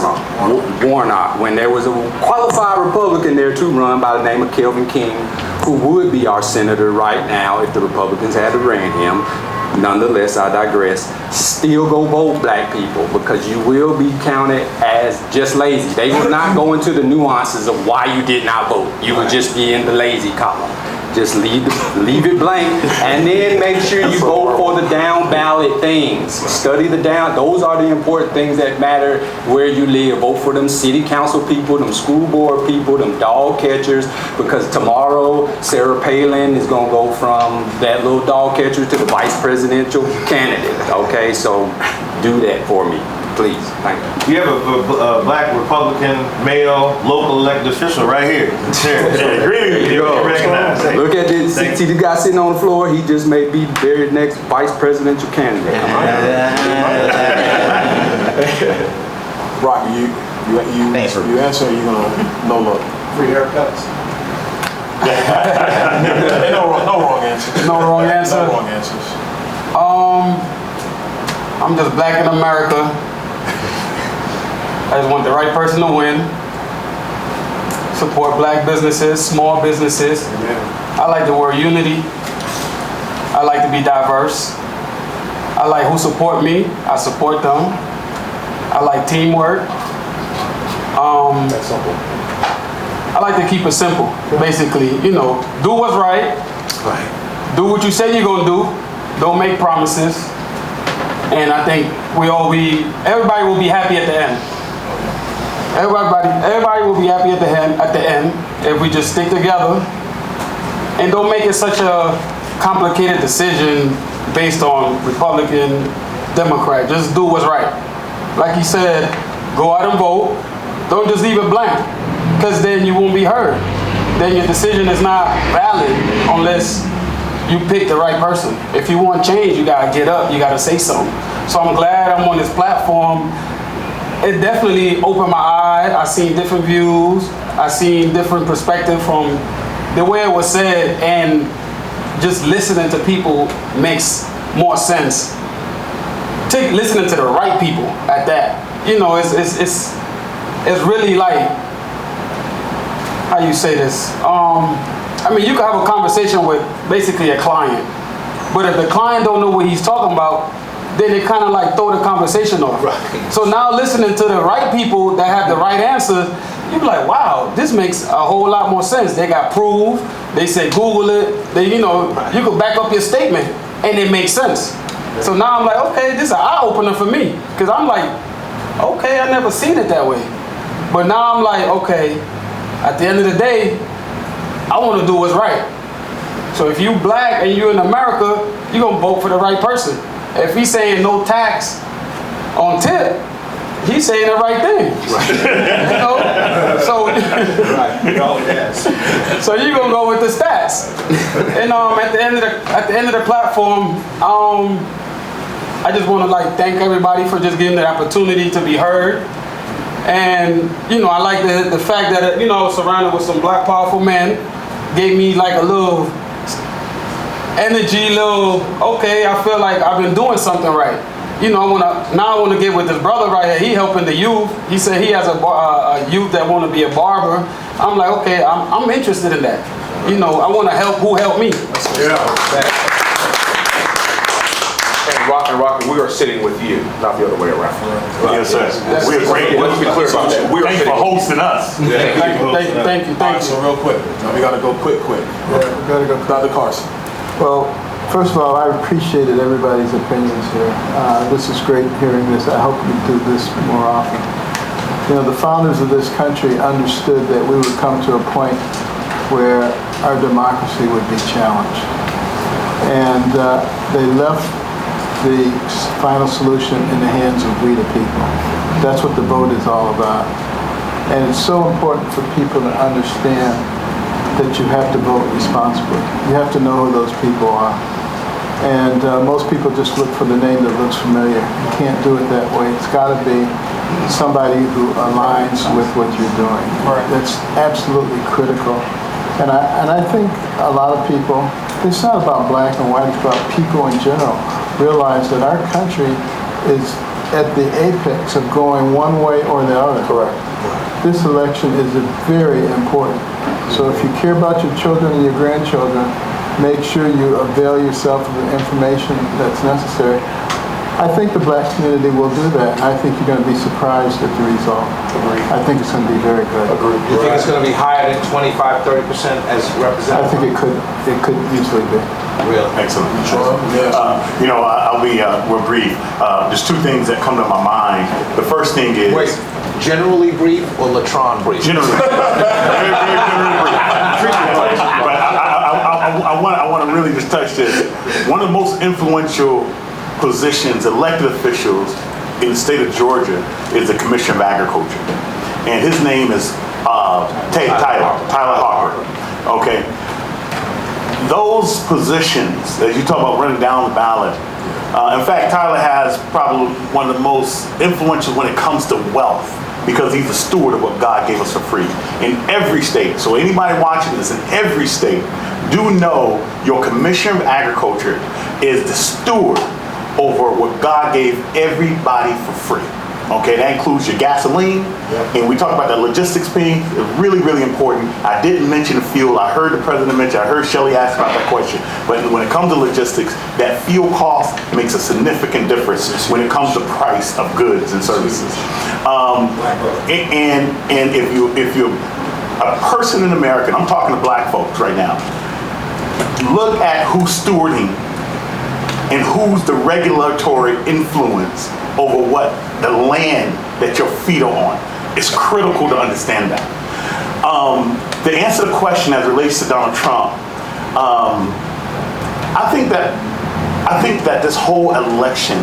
Speaker 7: Warnock. When there was a qualified Republican there to run by the name of Kelvin King, who would be our senator right now if the Republicans had ran him. Nonetheless, I digress. Still go vote, black people, because you will be counted as just lazy. They will not go into the nuances of why you did not vote. You will just be in the lazy column. Just leave it blank, and then make sure you vote for the down ballot things. Study the down. Those are the important things that matter where you live. Vote for them city council people, them school board people, them dog catchers, because tomorrow Sarah Palin is gonna go from that little dog catcher to the vice presidential candidate. Okay, so do that for me, please. Thank you.
Speaker 4: You have a black Republican male local elected official right here.
Speaker 7: There you go. Look at this. See the guy sitting on the floor? He just may be the very next vice presidential candidate.
Speaker 1: Rocky, you answer, you're gonna no look.
Speaker 3: Free haircuts.
Speaker 1: No wrong answers.
Speaker 3: No wrong answer.
Speaker 1: No wrong answers.
Speaker 3: I'm just black in America. I just want the right person to win. Support black businesses, small businesses. I like the word unity. I like to be diverse. I like who support me. I support them. I like teamwork.
Speaker 1: That's simple.
Speaker 3: I like to keep it simple. Basically, do what's right. Do what you say you're gonna do. Don't make promises. And I think everybody will be happy at the end. Everybody will be happy at the end if we just stick together and don't make it such a complicated decision based on Republican, Democrat. Just do what's right. Like he said, go out and vote. Don't just leave it blank, because then you won't be heard. Then your decision is not valid unless you pick the right person. If you want change, you gotta get up, you gotta say something. So I'm glad I'm on this platform. It definitely opened my eyes. I seen different views. I seen different perspective from the way it was said, and just listening to people makes more sense. Listening to the right people at that. It's really like, how you say this? You can have a conversation with basically a client, but if the client don't know what he's talking about, then they kind of like throw the conversation off. Right. So now listening to the right people that have the right answer, you be like, wow, this makes a whole lot more sense. They got proof. They say Google it. You could back up your statement, and it makes sense. So now I'm like, okay, this is an eye opener for me, because I'm like, okay, I never seen it that way. But now I'm like, okay, at the end of the day, I want to do what's right. So if you black and you in America, you're gonna vote for the right person. If he's saying no tax on tip, he's saying the right thing. So so you're gonna go with the stats. And at the end of the platform, I just want to like thank everybody for just getting the opportunity to be heard. And I like the fact that I was surrounded with some black powerful men. Gave me like a little energy, okay, I feel like I've been doing something right. I want to get with this brother right here. He helping the youth. He said he has a youth that want to be a barber. I'm like, okay, I'm interested in that. I want to help who helped me.
Speaker 9: And Rocky, we are sitting with you, not the other way around.
Speaker 6: Yes, sir. We are great.
Speaker 9: Let's be clear about that.
Speaker 6: Thank you for hosting us.
Speaker 3: Thank you.
Speaker 1: All right, so real quick, we got to go quick.
Speaker 5: Yeah, we gotta go.
Speaker 1: Dr. Carson.
Speaker 5: Well, first of all, I appreciated everybody's opinions here. This is great hearing this. I hope we do this more often. The founders of this country understood that we would come to a point where our democracy would be challenged. And they left the final solution in the hands of we the people. That's what the vote is all about. And it's so important for people to understand that you have to vote responsibly. You have to know who those people are. And most people just look for the name that looks familiar. You can't do it that way. It's got to be somebody who aligns with what you're doing. That's absolutely critical. And I think a lot of people, it's not about black and white, it's about people in general, realize that our country is at the apex of going one way or the other.
Speaker 9: Correct.
Speaker 5: This election is very important. So if you care about your children and your grandchildren, make sure you avail yourself of the information that's necessary. I think the black community will do that. I think you're going to be surprised at the result. I think it's going to be very good.
Speaker 2: You think it's going to be higher than 25, 30% as represented?
Speaker 5: I think it could easily be.
Speaker 2: Really?
Speaker 6: Excellent. We're brief. There's two things that come to my mind. The first thing is...
Speaker 2: Wait, generally brief or Latron brief?
Speaker 6: Generally. Very, very generally brief. But I want to really just touch this. One of the most influential positions, elected officials in the state of Georgia is the Commissioner of Agriculture. And his name is Tyler Harper. Okay. Those positions that you talk about running down the ballot, in fact, Tyler has probably one of the most influential when it comes to wealth, because he's a steward of what God gave us for free in every state. So anybody watching this in every state, do know your Commissioner of Agriculture is the steward over what God gave everybody for free. Okay, that includes your gasoline, and we talk about that logistics being really, really important. I didn't mention the fuel. I heard the president mention, I heard Shelley ask about that question. But when it comes to logistics, that fuel cost makes a significant difference when it comes to price of goods and services. And if you're a person in America, and I'm talking to black folks right now, look at who's stewarding and who's the regulatory influence over what the land that your feet are on. It's critical to understand that. To answer the question as it relates to Donald Trump, I think that this whole election,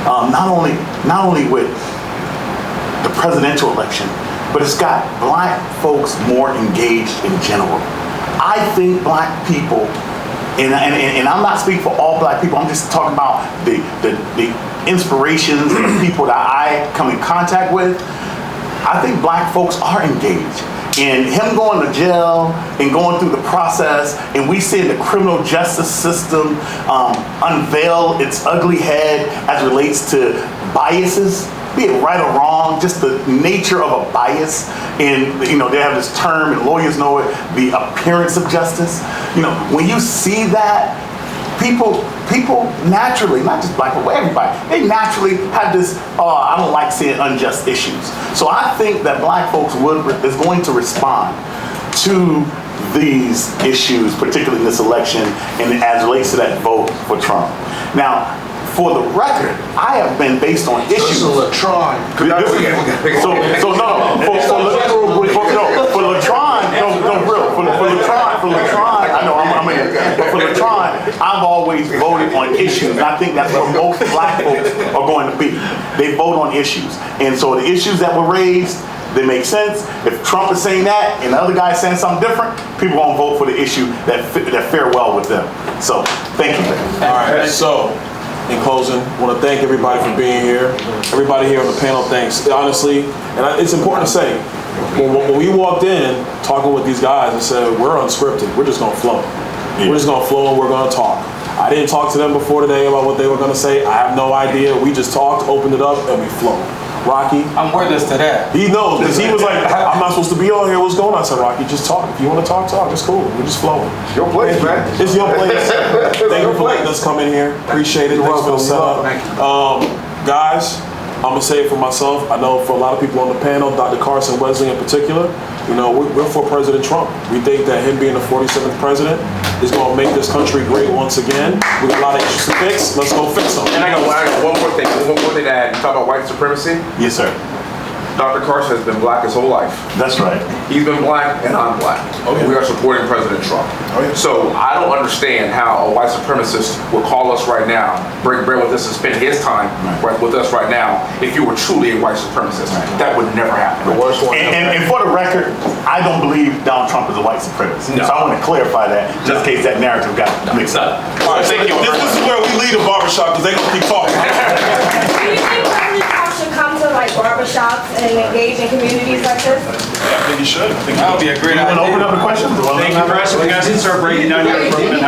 Speaker 6: not only with the presidential election, but it's got black folks more engaged in general. I think black people, and I'm not speaking for all black people, I'm just talking about the inspirations and the people that I come in contact with. I think black folks are engaged. And him going to jail and going through the process, and we see the criminal justice system unveil its ugly head as it relates to biases, be it right or wrong, just the nature of a bias. And they have this term, and lawyers know it, the appearance of justice. When you see that, people naturally, not just black people, everybody, they naturally have this, I don't like seeing unjust issues. So I think that black folks is going to respond to these issues, particularly in this election, and as it relates to that vote for Trump. Now, for the record, I have been based on issues.
Speaker 2: For Latron,
Speaker 6: I know I'm in it. But for Latron, I've always voted on issues, and I think that's where most black folks are going to be. They vote on issues, and so the issues that were raised, they make sense. If Trump is saying that and the other guy is saying something different, people won't vote for the issue that fare well with them. So, thank you.
Speaker 1: All right, so in closing, I want to thank everybody for being here. Everybody here on the panel, thanks. Honestly, and it's important to say, when we walked in talking with these guys and said, we're unscripted, we're just going to flow. Yeah. We're just going to flow and we're going to talk. I didn't talk to them before today about what they were going to say. I have no idea. We just talked, opened it up, and we flowed. Rocky?
Speaker 3: I'm witness to that.
Speaker 1: He knows, because he was like, I'm not supposed to be on here. What's going on? I said, Rocky, just talk. If you want to talk, talk. It's cool. We're just flowing.
Speaker 9: It's your place, man.
Speaker 1: It's your place. Thank you for letting us come in here. Appreciate it. Thanks for the setup. Guys, I'm going to say it for myself. I know for a lot of people on the panel, Dr. Carson, Wesley in particular, you know, we're for President Trump. We think that him being the 47th president is going to make this country great once again. We got a lot of issues to fix. Let's go fix them.
Speaker 9: And I got one more thing. One more thing to add. You talk about white supremacy.
Speaker 6: Yes, sir.
Speaker 9: Dr. Carson has been black his whole life.
Speaker 6: That's right.
Speaker 9: He's been black and I'm black. Okay. We are supporting President Trump. Okay. So I don't understand how a white supremacist would call us right now, break bread with us and spend his time with us right now if you were truly a white supremacist. Right. That would never happen.
Speaker 6: The worst one. And for the record, I don't believe Donald Trump is a white supremacist. No. So I want to clarify that just in case that narrative got mixed up.
Speaker 1: All right, thank you. This is where we leave the barbershop because they're going to keep talking.
Speaker 11: Do you think President Trump should come to like barbershops and engage in communities like this?
Speaker 1: Yeah, I think he should.
Speaker 4: That would be a great idea.
Speaker 6: You want to open up the questions?
Speaker 4: Thank you, Carson. You guys can start breaking down your improvement.